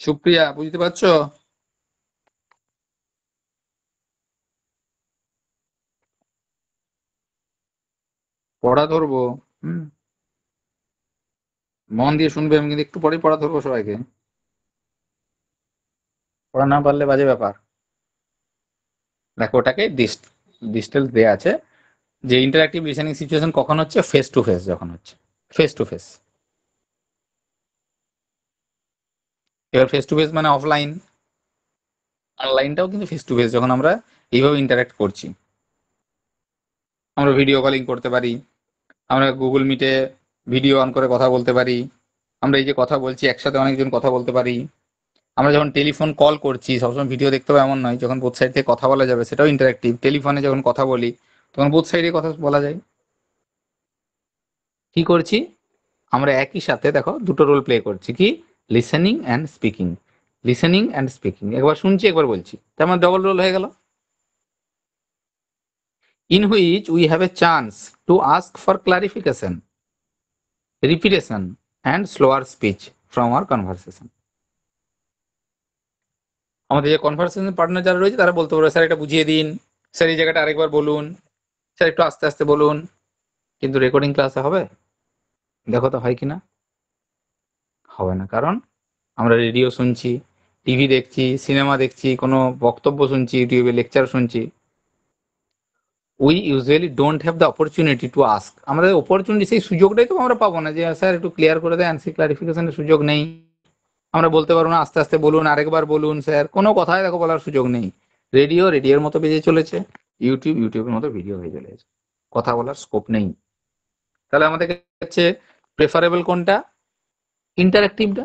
সুপ্রিয়া বুঝতে পারছো? পড়া ধরবো। হুম, মন দিয়ে শুনবে, আমি কিন্তু একটু পরেই পড়া ধরবো সবাইকে। পড়া না পারলে বাজে ব্যাপার। দেখো ওটাকে ডিস্টেন্স দেয়া আছে যে ইন্টারঅ্যাক্টিভ লিসেনিং সিচুয়েশন কখন হচ্ছে, ফেস টু ফেস যখন হচ্ছে, ফেস টু ফেস। এবার ফেস টু ফেস মানে অফলাইন, অনলাইনটাও কিন্তু ফেস টু ফেস যখন আমরা এইভাবে ইন্টারঅ্যাক্ট করছি। আমরা ভিডিও কলিং করতে পারি, আমরা গুগল মিটে ভিডিও অন করে কথা বলতে পারি, আমরা এই যে কথা বলছি একসাথে অনেকজন কথা বলতে পারি। আমরা যখন টেলিফোন কল করছি সবসময় ভিডিও দেখতে হবে এমন নয়, যখন বোথ সাইড থেকে কথা বলা যাবে সেটাও ইন্টারঅ্যাক্টিভ। টেলিফোনে যখন কথা বলি তখন বোথ সাইডে কথা বলা যায়। কি করছি আমরা একই সাথে, দেখো দুটো রোল প্লে করছি, কি listening and speaking. Listening and speaking, একবার শুনছি একবার বলছি, তার মানে ডবল রোল হয়ে গেল। In which we have a chance to ask for clarification, repetition and slower speech from our conversation. আমাদের যে কনভারসেশন পার্টনার যারা রয়েছে তারা বলতে পারবে, স্যার এটা বুঝিয়ে দিন, স্যার এই জায়গাটা আরেকবার বলুন, স্যার একটু আস্তে আস্তে বলুন। কিন্তু রেকর্ডিং ক্লাসে হবে? দেখো তো হয় কিনা। হবে না, কারণ আমরা রেডিও শুনছি, টিভি দেখছি, সিনেমা দেখছি, কোনো বক্তব্য শুনছি, ইউটিউবে লেকচার শুনছি। We usually don't have the opportunity to ask. আমাদের অপরচুনিটি, সেই সুযোগটাই তো আমরা পাবো না যে স্যার একটু ক্লিয়ার করে দেন, সেই ক্লারিফিকেশনের সুযোগ নেই। আমরা বলতে পারবো না আস্তে আস্তে বলুন, আরেকবার বলুন স্যার, কোনো কথাই দেখো বলার সুযোগ নেই। রেডিওর মতো বেজে চলেছে, ইউটিউবের মতো ভিডিও হয়ে চলেছে, কথা বলার স্কোপ নেই। তাহলে আমাদের কাছে প্রেফারেবল কোনটা? ইন্টারঅ্যাক্টিভটা।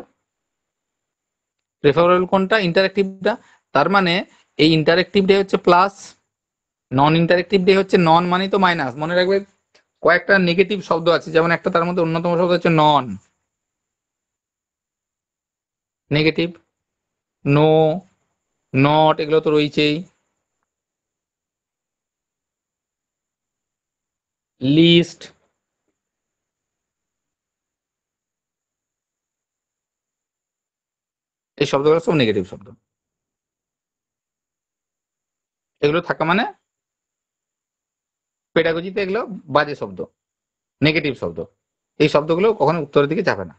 প্রেফারেবল কোনটা? ইন্টারঅ্যাক্টিভটা। তার মানে এই ইন্টারঅ্যাক্টিভ ডে হচ্ছে প্লাস, নন ইন্টারঅ্যাক্টিভ ডে হচ্ছে নন, মানে তো মাইনাস। মনে রাখবে কয়েকটা নেগেটিভ শব্দ আছে, যেমন একটা তার মধ্যে অন্যতম শব্দ হচ্ছে নন, নেগেটিভ। নো, নট, এগুলো তো রয়েছেই। লিস্ট, এই শব্দগুলো সব নেগেটিভ শব্দ। এগুলো থাকা মানে পেডাগজিতে এগুলো বাজে শব্দ, নেগেটিভ শব্দ। এই শব্দগুলো কখনো উত্তরের দিকে যাবে না।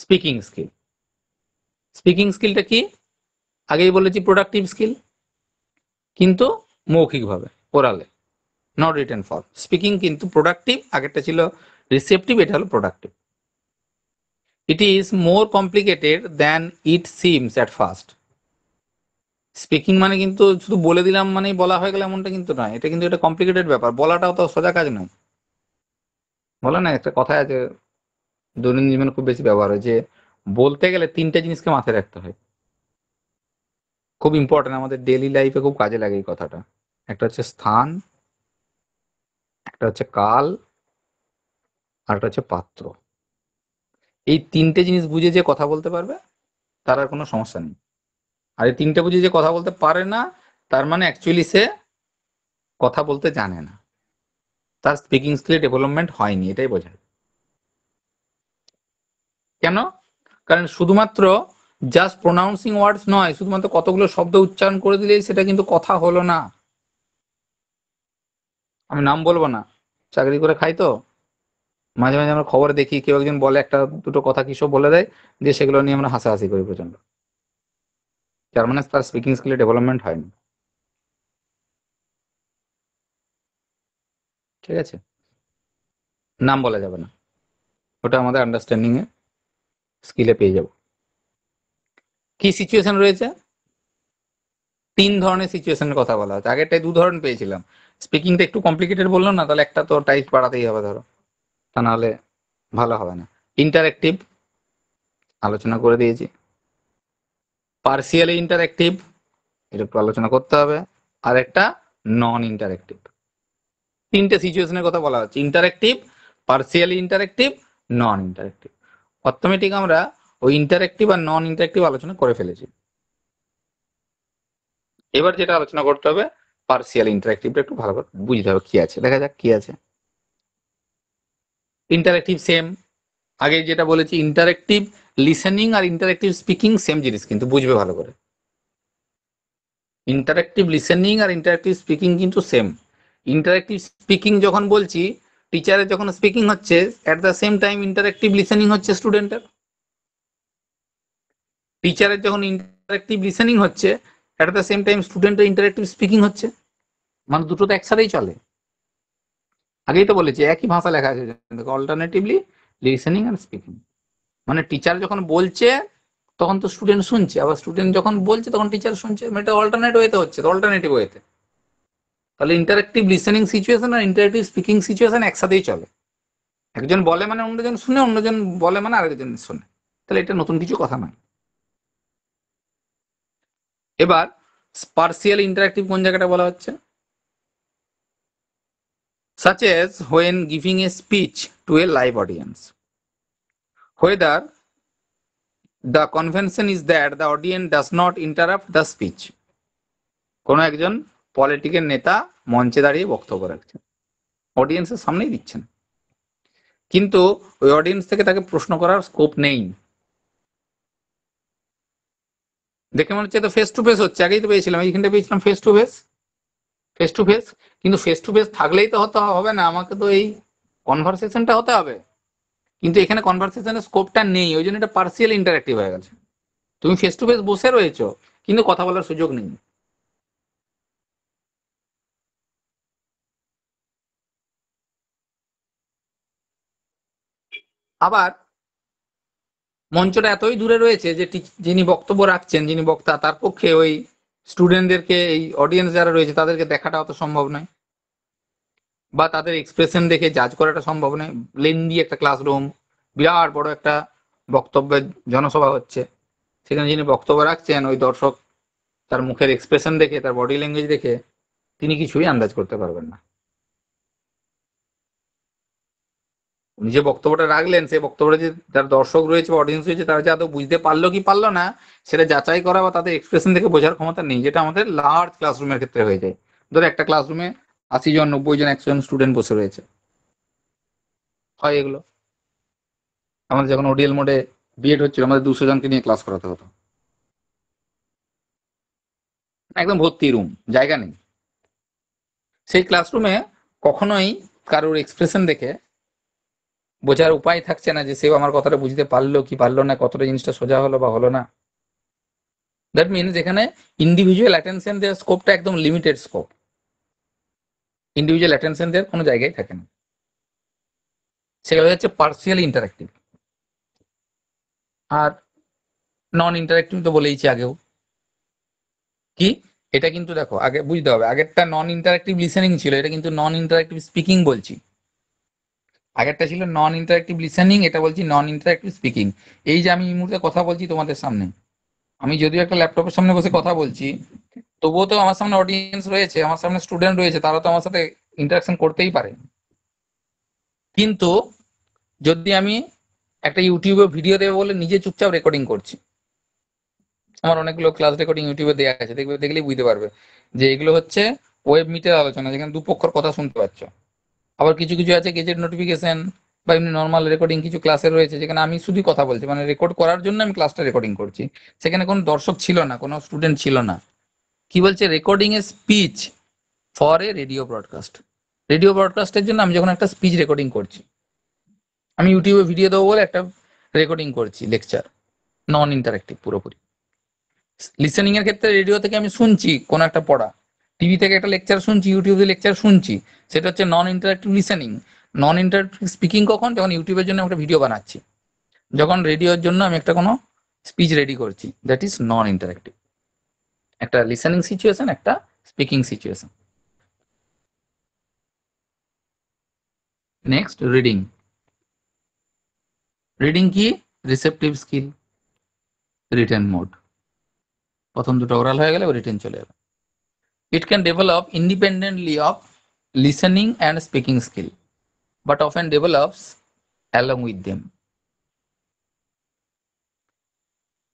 স্পিকিং স্কিল, স্পিকিং স্কিলটা কি? আগেই বলেছি প্রোডাক্টিভ স্কিল, কিন্তু মৌখিকভাবে, ওরালে, নট রিটেন ফর্ম। স্পিকিং কিন্তু প্রোডাক্টিভ, আগেরটা ছিল রিসেপটিভ, এটা হলো productive. It is more complicated than it seems at first. Speaking মানে কিন্তু শুধু বলে দিলাম মানেই বলা হয়ে গেল এমনটা কিন্তু নয়, এটা কিন্তু একটা কমপ্লিকেটেড ব্যাপার। বলাটাও তো সোজা কাজ নয়। বলে না একটা কথা আছে, দৈনন্দিন জীবনে খুব বেশি ব্যবহার হয়, যে বলতে গেলে তিনটা জিনিসকে মাথায় রাখতে হয়, খুব ইম্পর্টেন্ট, আমাদের ডেইলি লাইফে খুব কাজে লাগে এই কথাটা। একটা হচ্ছে স্থান, একটা হচ্ছে কাল, আর একটা হচ্ছে পাত্র। এই তিনটে জিনিস বুঝে যে কথা বলতে পারবে তার আর কোনো সমস্যা নেই। আর এই তিনটে বুঝে যে কথা বলতে পারে না, তার মানে অ্যাকচুয়ালি সে কথা বলতে জানে না, তার স্পিকিং স্কিল ডেভেলপমেন্ট হয়নি, এটাই বোঝায়। কেন? কারণ শুধুমাত্র জাস্ট প্রোনাউন্সিং ওয়ার্ডস নয়, শুধুমাত্র কতগুলো শব্দ উচ্চারণ করে দিলেই সেটা কিন্তু কথা হলো না। আমি নাম বলবো না, চাকরি করে খাই তো, মাঝে মাঝে আমরা খবর দেখি কেউ একজন বলে একটা দুটো কথা কি সব বলে দেয়, দিয়ে সেগুলো নিয়ে আমরা হাসাহাসি করি প্রচন্ড। তার মানে তার স্পিকিং স্কিলের ডেভেলপমেন্ট হয়নি। ঠিক আছে, নাম বলা যাবে না, ওটা আমাদের আন্ডারস্ট্যান্ডিং এ স্কিলে পেয়ে যাব। কি সিচুয়েশন রয়েছে? তিন ধরনের সিচুয়েশনের কথা বলা হচ্ছে, আগেরটাই দু ধরন পেয়েছিলাম। স্পিকিংটা একটু কমপ্লিকেটেড বললাম না, তাহলে একটা তো টাইপ বাড়াতেই হবে ধরো, তা নাহলে ভালো হবে না। ইন্টারঅ্যাক্টিভ আলোচনা করে দিয়েছি, পার্সিয়ালি ইন্টারঅ্যাক্টিভ এটা একটু আলোচনা করতে হবে, আর একটা নন ইন্টারঅ্যাক্টিভ। তিনটে সিচুয়েশনের কথা বলা হচ্ছে, ইন্টারঅ্যাক্টিভ, পার্সিয়ালি ইন্টারঅ্যাক্টিভ, নন ইন্টারঅ্যাক্টিভ। অটোমেটিক আমরা ওই ইন্টারঅ্যাক্টিভ আর নন ইন্টারঅ্যাক্টিভ আলোচনা করে ফেলেছি। এবার যেটা আলোচনা করতে হবে পার্সিয়াল ইন্টারঅ্যাক্টিভটা একটু ভালো করে বুঝতে হবে কি আছে, দেখা যাক কি আছে। ইন্টারঅ্যাক্টিভ সেম, আগে যেটা বলেছি ইন্টারঅ্যাক্টিভ লিসেনিং আর ইন্টারঅ্যাক্টিভ স্পিকিং সেম জিনিস, কিন্তু বুঝবে ভালো করে। ইন্টারেক্টিভ লিসেনিং আর ইন্টারেক্টিভ স্পিকিং কিন্তু সেম। ইন্টারেক্টিভ স্পিকিং যখন বলছি, টিচারের যখন স্পিকিং হচ্ছে, at the same time interactive listening হচ্ছে স্টুডেন্টের। টিচারের যখন ইন্টারেক্টিভ লিসেনিং হচ্ছে, অ্যাট দ্য সেম টাইম স্টুডেন্টের ইন্টারেক্টিভ স্পিকিং হচ্ছে, মানে দুটো তো একসাথেই চলে। আগেই তো বলেছি একই ভাষা লেখা আছে, অল্টারনেটিভলি লিসেনিং অ্যান্ড স্পিকিং। মানে টিচার যখন বলছে তখন তো স্টুডেন্ট শুনছে, আবার স্টুডেন্ট যখন বলছে তখন টিচার শুনছে, মানে এটা অল্টারনেট ওয়েতে হচ্ছে, অল্টারনেটিভ ওয়েতে। তাহলে ইন্টারেক্টিভ লিসেনিং সিচুয়েশন আর ইন্টারেক্টিভ স্পিকিং সিচুয়েশন একসাথেই চলে। একজন বলে মানে অন্যজন শুনে, অন্যজন বলে মানে আরেকজন শুনে। তাহলে এটা নতুন কিছু কথা নয়। এবার স্পার্সিয়াল ইন্টারেক্টিভ কোন জায়গাটা বলা হচ্ছে? such as when giving a speech to a live audience, whether the convention is that the audience does not interrupt the speech. কোন একজন পলিটিক্যাল নেতা মঞ্চে দাঁড়িয়ে বক্তব্য রাখছেন, অডিয়েন্সের সামনেই দিচ্ছেন, কিন্তু ওই অডিয়েন্স থেকে তাকে প্রশ্ন করার স্কোপ নেই। দেখে মনে হচ্ছে তো ফেস টু ফেস হচ্ছে, আগেই তো পেয়েছিলাম, এইখানটা পেয়েছিলাম face to face, face to face. কিন্তু ফেস টু ফেস থাকলেই তো হবে না, আমাকে তো এই কনভারসেশনটা হতে হবে। কিন্তু এখানে কনভারসেশনের স্কোপটা নেই, ওই জন্য এটা পার্সিয়াল ইন্টারেক্টিভ হয়ে গেছে। তুমি ফেস টু ফেস বসে রয়েছো কিন্তু কথা বলার সুযোগ নেই। আবার মঞ্চটা এতই দূরে রয়েছে যে যিনি বক্তব্য রাখছেন, যিনি বক্তা, তার পক্ষে ওই স্টুডেন্টদেরকে, এই অডিয়েন্স যারা রয়েছে তাদেরকে দেখাটা অত সম্ভব নয়, বা তাদের এক্সপ্রেশন দেখে জাজ করাটা সম্ভব নয়। লেন্দি একটা ক্লাসরুম, বিরাট বড় একটা বক্তব্যের জনসভা হচ্ছে, সেখানে যিনি বক্তব্য রাখছেন ওই দর্শক তার মুখের এক্সপ্রেশন দেখে, তার বডি ল্যাঙ্গুয়েজ দেখে তিনি কিছুই আন্দাজ করতে পারবেন না। উনি যে বক্তব্যটা রাখলেন, সেই বক্তব্যটা যে যার দর্শক রয়েছে বা অডিয়েন্স রয়েছে তারা যে আদৌ বুঝতে পারলো কি পারলো না সেটা যাচাই করা বা তাদের এক্সপ্রেশন দেখে বোঝার ক্ষমতা নেই, যেটা আমাদের লার্জ ক্লাসরুমের ক্ষেত্রে হয়ে যায়। ধরো একটা ক্লাসরুমে 80 জন, 90 জন, 100 জন স্টুডেন্ট বসে রয়েছে, হয় এগুলো। আমাদের যখন ওডিএল মোডে বিএড হচ্ছিল, আমাদের 200 জনকে নিয়ে ক্লাস করাতে হতো, একদম ভর্তি রুম, জায়গা নেই। সেই ক্লাসরুমে কখনোই কারোর এক্সপ্রেশন দেখে বোঝার উপায় থাকছে না যে সেও আমার কথাটা বুঝতে পারলো কি পারলো না, কতটা জিনিসটা সোজা হলো বা হলো না। দ্যাট মিনস এখানে ইন্ডিভিজুয়াল অ্যাটেনশন দেওয়ার স্কোপটা একদম লিমিটেড স্কোপ, ইন্ডিভিজুয়াল অ্যাটেনশন দেওয়ার কোনো জায়গায় থাকে না, সেগুলো হচ্ছে পার্সিয়ালি ইন্টারেক্টিভ। আর নন ইন্টারেক্টিভ তো বলেইছি আগেও। কি এটা কিন্তু দেখো আগে বুঝতে হবে, আগেরটা নন ইন্টারেক্টিভ লিসেনিং ছিল, এটা কিন্তু নন ইন্টারেক্টিভ স্পিকিং বলছি। আগেরটা ছিল নন ইন্টারেক্টিভ লিসেনিং, এটা বলছি নন ইন্টারেক্টিভ স্পিকিং। এই যে আমি এই মুহূর্তে কথা বলছি তোমাদের সামনে, আমি যদিও একটা ল্যাপটপের সামনে বসে কথা বলছি, তবুও তো আমার সামনে অডিয়েন্স রয়েছে, আমার সামনে স্টুডেন্ট রয়েছে, তারা তো আমার সাথে ইন্টারাকশন করতেই পারে। কিন্তু যদি আমি একটা ইউটিউবে ভিডিও দেবো বলে নিজে চুপচাপ রেকর্ডিং করছি, আমার অনেকগুলো ক্লাস রেকর্ডিং ইউটিউবে দেওয়া আছে, দেখলেই বুঝতে পারবে যে এগুলো হচ্ছে ওয়েব মিটের আলোচনা, যেখানে দুপক্ষর কথা শুনতে পাচ্ছ। আবার কিছু কিছু আছে গেজেট নোটিফিকেশন বা এমনি নর্মাল রেকর্ডিং কিছু ক্লাসে রয়েছে, যেখানে আমি শুধু কথা বলছি, মানে রেকর্ড করার জন্য আমি ক্লাসটা রেকর্ডিং করছি, সেখানে কোনো দর্শক ছিল না, কোনো স্টুডেন্ট ছিল না। কি বলছে? Recording a speech for a radio broadcast. Radio ব্রডকাস্টের জন্য আমি যখন একটা স্পিচ রেকর্ডিং করছি, আমি ইউটিউবে ভিডিও দেবো বলে একটা রেকর্ডিং করছি লেকচার, নন ইন্টারেক্টিভ পুরোপুরি। লিসেনিং এর ক্ষেত্রে রেডিও থেকে আমি শুনছি কোন একটা পড়া, টিভি থেকে একটা লেকচার শুনছি, ইউটিউবে লেকচার শুনছি, সেটা হচ্ছে নন ইন্টারেক্টিভ লিসেনিং। নন ইন্টারেক্টিভ স্পিকিং কখন? যখন ইউটিউবের জন্য একটা ভিডিও বানাচ্ছি, যখন রেডিওর জন্য আমি একটা কোনো স্পিচ রেডি করছি, দ্যাট ইজ নন ইন্টারেক্টিভ। একটা লিসেনিং সিচুয়েশন, একটা speaking situation. Next, reading. Reading কি? Receptive skill, written mode. প্রথম দুটো ওরাল হয়ে গেলে রিটেন চলে যাবে। It can develop independently of listening and speaking skill, but often develops along with them.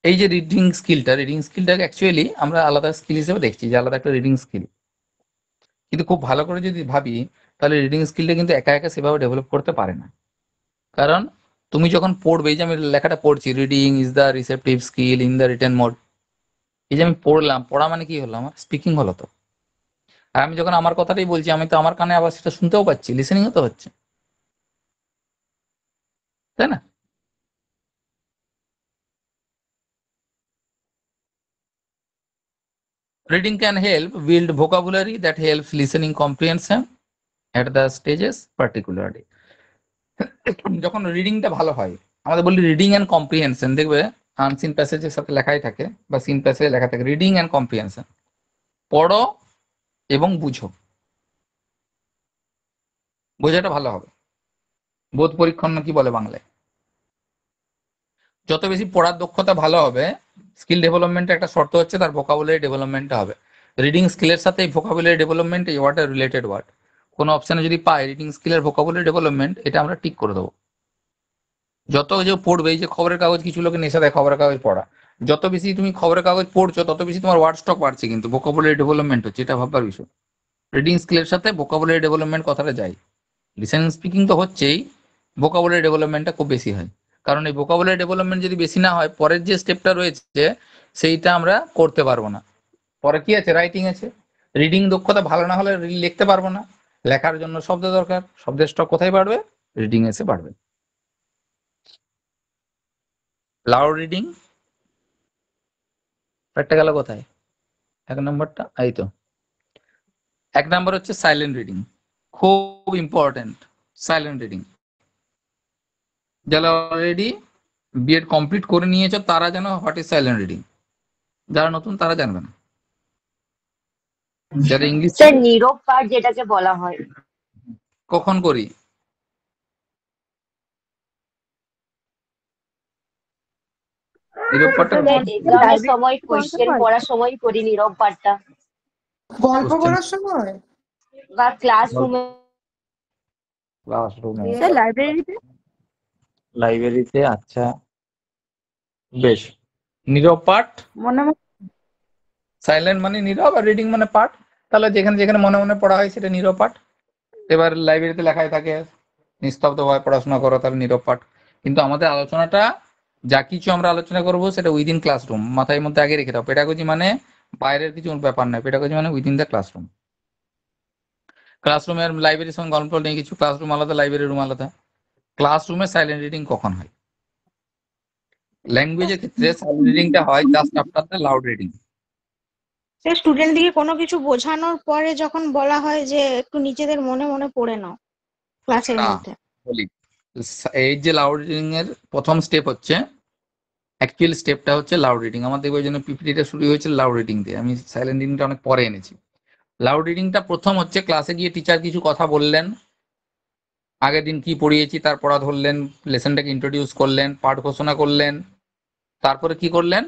এই যে রিডিং স্কিলটাকে অ্যাকচুয়ালি আমরা আলাদা স্কিল হিসেবে দেখছি, যে আলাদা একটা রিডিং স্কিল। কিন্তু খুব ভালো করে যদি ভাবি তাহলে রিডিং স্কিলটা কিন্তু একা একা সেভাবে ডেভেলপ করতে পারে না। কারণ তুমি যখন পড়বে, এই যে আমি লেখাটা পড়ছি, reading is the receptive skill in the written mode, এই যে আমি পড়লাম, পড়া মানে কি হলো, আমার স্পিকিং হলো তো। আর আমি যখন আমার কথাটাই বলছি, আমি তো আমার কানে আবার সেটা শুনতেও পাচ্ছি, লিসেনিংও তো হচ্ছে, তাই না? Reading can help build vocabulary that helps listening comprehension at the stages particularly. যখন রিডিংটা ভালো হয়, আমাদের বলি রিডিং অ্যান্ড কম্প্রিহেনশন, দেখবে আনসিন প্যাসেজের সাথে লেখাই থাকে বা সিন প্যাসেজে লেখা থাকে রিডিং অ্যান্ড কম্প্রিহেনশন, পড়ো এবং বুঝো, বোঝাটা ভালো হবে। বোধ পরীক্ষণ না কি বলে বাংলায়। যত বেশি পড়ার দক্ষতা ভালো হবে, স্কিল ডেভেলপমেন্টের একটা শর্ত হচ্ছে তার ভোকাবুলারি ডেভেলপমেন্টটা হবে। রিডিং স্কিলের সাথে এই ভোকাবুলারি ডেভেলপমেন্ট এই ওয়ার্ডটা রিলেটেড ওয়ার্ড। কোনো অপশনে যদি পাই রিডিং স্কিলের ভোকাবুলারি ডেভেলপমেন্ট, এটা আমরা টিক করে দেবো। যত যে পড়বে, এই যে খবরের কাগজ, কিছু লোকে নেশা দেয় খবরের কাগজ পড়া, যত বেশি তুমি খবরের কাগজ পড়ছো তত বেশি তোমার ওয়ার্ড স্টক বাড়ছে, কিন্তু ভোকাবুলারি ডেভেলপমেন্ট হচ্ছে, এটা ভাববার বিষয়। রিডিং স্কিলের সাথে ভোকাবুলারি ডেভেলপমেন্ট কথাটা যায়, লিসেনিং স্পিকিং তো হচ্ছেই, ভোকাবুলারি ডেভেলপমেন্টটা খুব বেশি হয়। কারণ এই ভোকাবুলারি ডেভেলপমেন্ট যদি বেশি না হয়, পরের যে স্টেপটা রয়েছে সেইটা আমরা করতে পারবো না। পরে কি আছে, রাইটিং আছে। রিডিং দক্ষতা ভালো না হলে লিখতে পারবো না। লেখার জন্য শব্দ দরকার, শব্দের স্টক কোথায় বাড়বে, রিডিং এসে বাড়বে। লাউড রিডিং একটা গেল কোথায়, এক নম্বরটা এই তো। এক নম্বর হচ্ছে সাইলেন্ট রিডিং, খুব ইম্পর্টেন্ট। সাইলেন্ট রিডিং যারা অলরেডি বিএড কমপ্লিট করে নিয়েছো তারা যেন হোয়াট ইজ সাইলেন্ট রিডিং, যারা নতুন তারা জানবে না। যারা ইংলিশ স্যার নীরব পাঠ যেটাকে বলা হয়, কখন করি, নীরব পাঠটা এক্সামের সময় কোয়েশ্চেন পড়ার সময় করি নীরব পাঠটা, গল্প করার সময় বা ক্লাসরুমে। ক্লাসরুমে, স্যার লাইব্রেরিতে লাইব্রেরিতে, আচ্ছা বেশ। নীরব পাঠ, মনে মনে সাইলেন্ট মানে নীরব, আর রিডিং মানে পাঠ। তাহলে যেখানে যেখানে মনে মনে পড়া হয় সেটা নীরব পাঠ। এবার লাইব্রেরিতে লেখায় থাকে নিস্তব্ধভাবে পড়াশোনা করো, তাহলে নীরব পাঠ। কিন্তু আমাদের আলোচনাটা, যা কিছু আমরা আলোচনা করব সেটা উইদিন ক্লাসরুম, মাথায় মধ্যে আগে রেখে দাও। পেডাগজি মানে বাইরের কিছু ব্যাপার নয়, পেডাগজি মানে উইদিন দ্য ক্লাসরুম। ক্লাসরুমের লাইব্রেরির সঙ্গে গল্প নেই কিছু, ক্লাসরুম আলাদা, লাইব্রেরি রুম আলাদা। ক্লাসরুমে সাইলেন্ট রিডিং কখন হয়, ল্যাঙ্গুয়েজের ক্ষেত্রে সাইলেন্ট রিডিংটা হয় just after the loud reading. সে স্টুডেন্টদেরকে কোনো কিছু বোঝানোর পরে যখন বলা হয় যে একটু নিজেদের মনে মনে পড়ে নাও ক্লাসের না, মধ্যে। বলি এই যে লাউড রিডিং এর প্রথম স্টেপ হচ্ছে, অ্যাকচুয়াল স্টেপটা হচ্ছে লাউড রিডিং। আমার দেখবো ওই জন্য পিপিটিটা শুরু হয়েছে লাউড রিডিং দিয়ে, আমি সাইলেন্ট রিডিংটা অনেক পরে এনেছি। লাউড রিডিংটা প্রথম হচ্ছে ক্লাসে গিয়ে টিচার কিছু কথা বললেন, আগের দিন কি পড়িয়েছি তার পড়া ধরলেন, লেসনটাকে ইন্ট্রোডিউস করলেন, পাঠ ঘোষণা করলেন, তারপরে কি করলেন,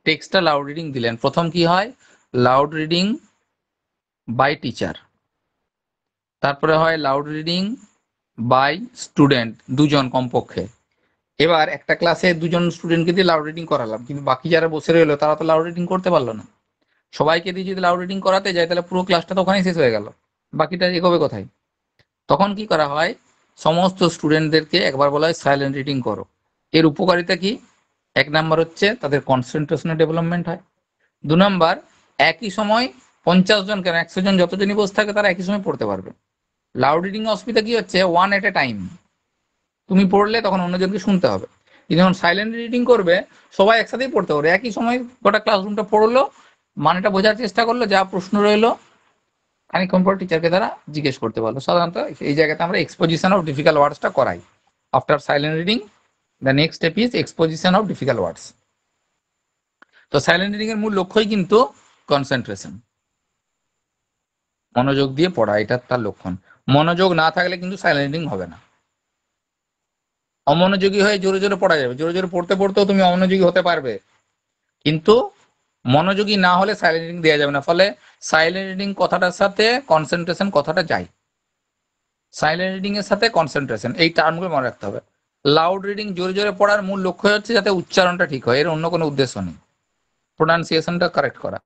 টেক্সটটা লাউড রিডিং দিলেন। প্রথম কি হয়, লাউড রিডিং বাই টিচার, তারপরে হয় লাউড রিডিং বাই স্টুডেন্ট, দুজন কমপক্ষে। এবার একটা ক্লাসে দুজন স্টুডেন্টকে দিয়ে লাউড রিডিং করালাম, কিন্তু বাকি যারা বসে রইলো তারা তো লাউড রিডিং করতে পারলো না। সবাইকে দিয়ে যদি লাউড রিডিং করাতে যায় তাহলে পুরো ক্লাসটা তো ওখানেই শেষ হয়ে গেল, বাকিটা এগোবে কোথায়? তখন কি করা হয়, সমস্ত স্টুডেন্টদেরকে একবার বলা হয় সাইলেন্ট রিডিং করো। এর উপকারিতা কি, এক নাম্বার হচ্ছে তাদের কনসেন্ট্রেশনের ডেভেলপমেন্ট হয়। দু নাম্বার, একই সময় 50 জন কেন 100 জন যতজনই বসে থাকে তারা একই সময় পড়তে পারবে। লাউড রিডিং এর অসুবিধা কি হচ্ছে, ওয়ান এট এ টাইম, তুমি পড়লে তখন অন্যজনকে শুনতে হবে। কিন্তু যখন সাইলেন্ট রিডিং করবে সবাই একসাথেই পড়তে পারবে, একই সময় গোটা ক্লাসরুমটা পড়লো, মানেটা বোঝার চেষ্টা করলো, যা প্রশ্ন রইলো খানিকক্ষণ পর টিচারকে তারা জিজ্ঞেস করতে পারলো। সাধারণত এই জায়গাতে আমরা এক্সপোজিশন অফ ডিফিকাল্ট ওয়ার্ডসটা করাই। After silent reading the next step is exposition of difficult words. তো সাইলেন্ট রিডিং এর মূল লক্ষ্যই কিন্তু কনসেন্ট্রেশন, মনোযোগ দিয়ে পড়া, এটা তার লক্ষণ। মনোযোগ না থাকলে কিন্তু সাইলেন্ট রিডিং হবে না। অমনোযোগী হয়ে জোরে জোরে পড়া যাবে, জোরে জোরে পড়তে পড়তেও তুমি অমনোযোগী হতে পারবে, কিন্তু মনোযোগী না হলে সাইলেন্ট রিডিং দেওয়া যাবে না। ফলে সাইলেন্ট রিডিং কথাটার সাথে কনসেন্ট্রেশন কথাটা যায়, সাইলেন্ট রিডিং এর সাথে কনসেন্ট্রেশন, এই টার্মগুলো মনে রাখতে হবে। লাউড রিডিং জোরে জোরে পড়ার মূল লক্ষ্য হচ্ছে যাতে উচ্চারণটা ঠিক হয়, এর অন্য কোনো উদ্দেশ্য নেই, প্রোনাউন্সিয়েশনটা কারেক্ট করা।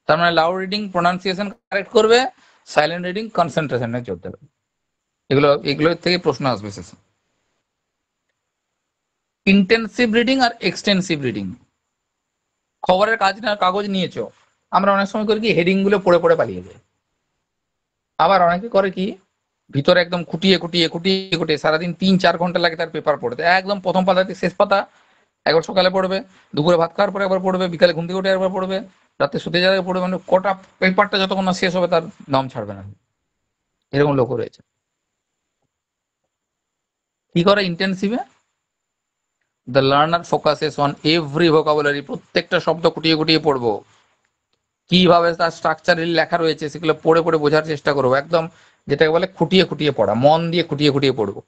তার মানে লাউড রিডিং প্রোনাউন্সিয়েশন কারেক্ট করবে, সাইলেন্ট রিডিং কনসেন্ট্রেশনে জোর দেবে। এগুলোর থেকে প্রশ্ন আসবে শেষে। ইন্টেন্সিভ রিডিং আর এক্সটেন্সিভ রিডিং, খবরের কাগজ নিয়েছো, আমরা অনেক সময় করি কি হেডিং গুলো পড়ে পড়ে পালিয়ে যাই। আবার অনেকে করে কি ভিতরে একদম খুঁটিয়ে খুঁটিয়ে খুঁটিয়ে খুঁটিয়ে সারাদিন 3-4 ঘন্টা লাগে তার পেপার পড়তে, একদম প্রথম পাতা থেকে শেষ পাতা একবার সকালে পড়বে, দুপুরে ভাত খাওয়ার পরে একবার পড়বে, বিকালে ঘুম থেকে উঠে একবার পড়বে, রাতে শুতে যাওয়ার আগে পড়বে, মানে কটা পেপারটা যতক্ষণ না শেষ হবে তার নাম ছাড়বে না। এরকম লোক রয়েছে। কি করে ইন্টেন্সিভে? The learner focuses on every vocabulary, প্রত্যেকটা শব্দ খুঁটিয়ে খুঁটিয়ে পড়বো, কিভাবে তার স্ট্রাকচারে লেখা রয়েছে সেগুলো পড়ে পড়ে বোঝার চেষ্টা করবো, একদম যেটাকে বলে খুঁটিয়ে খুঁটিয়ে পড়া, মন দিয়ে খুঁটিয়ে খুঁটিয়ে পড়বো।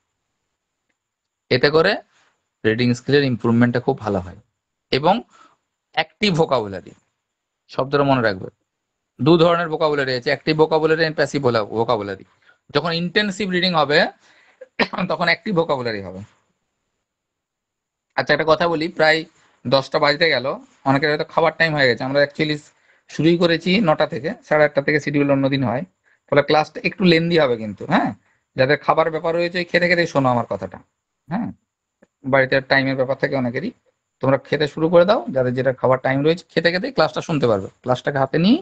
এতে করে রিডিং স্কিলের ইমপ্রুভমেন্টটা খুব ভালো হয়। এবং অ্যাক্টিভ ভোকাবুলারি, শব্দটা মনে রাখবে, দু ধরনের ভোকাবুলারি আছে, active vocabulary and passive vocabulary. যখন ইন্টেন্সিভ রিডিং হবে তখন অ্যাক্টিভ ভোকাবুলারি হবে। আচ্ছা একটা কথা বলি, প্রায় 10টা বাজতে গেল, অনেকের হয়তো খাবার টাইম হয়ে গেছে। আমরা অ্যাকচুয়ালি শুরুই করেছি 9টা থেকে, 8:30 থেকে শিডিউল অন্যদিন হয়, ফলে ক্লাসটা একটু লেন্দি হবে কিন্তু। হ্যাঁ, যাদের খাবার ব্যাপার রয়েছে খেতে খেতে শোনো আমার কথাটা। হ্যাঁ, বাড়িতে টাইমের ব্যাপার থাকে অনেকেরই, তোমরা খেতে শুরু করে দাও, যাদের যেটা খাবার টাইম রয়েছে খেতে খেতে ক্লাসটা শুনতে পারবে। ক্লাসটাকে হাতে নিয়ে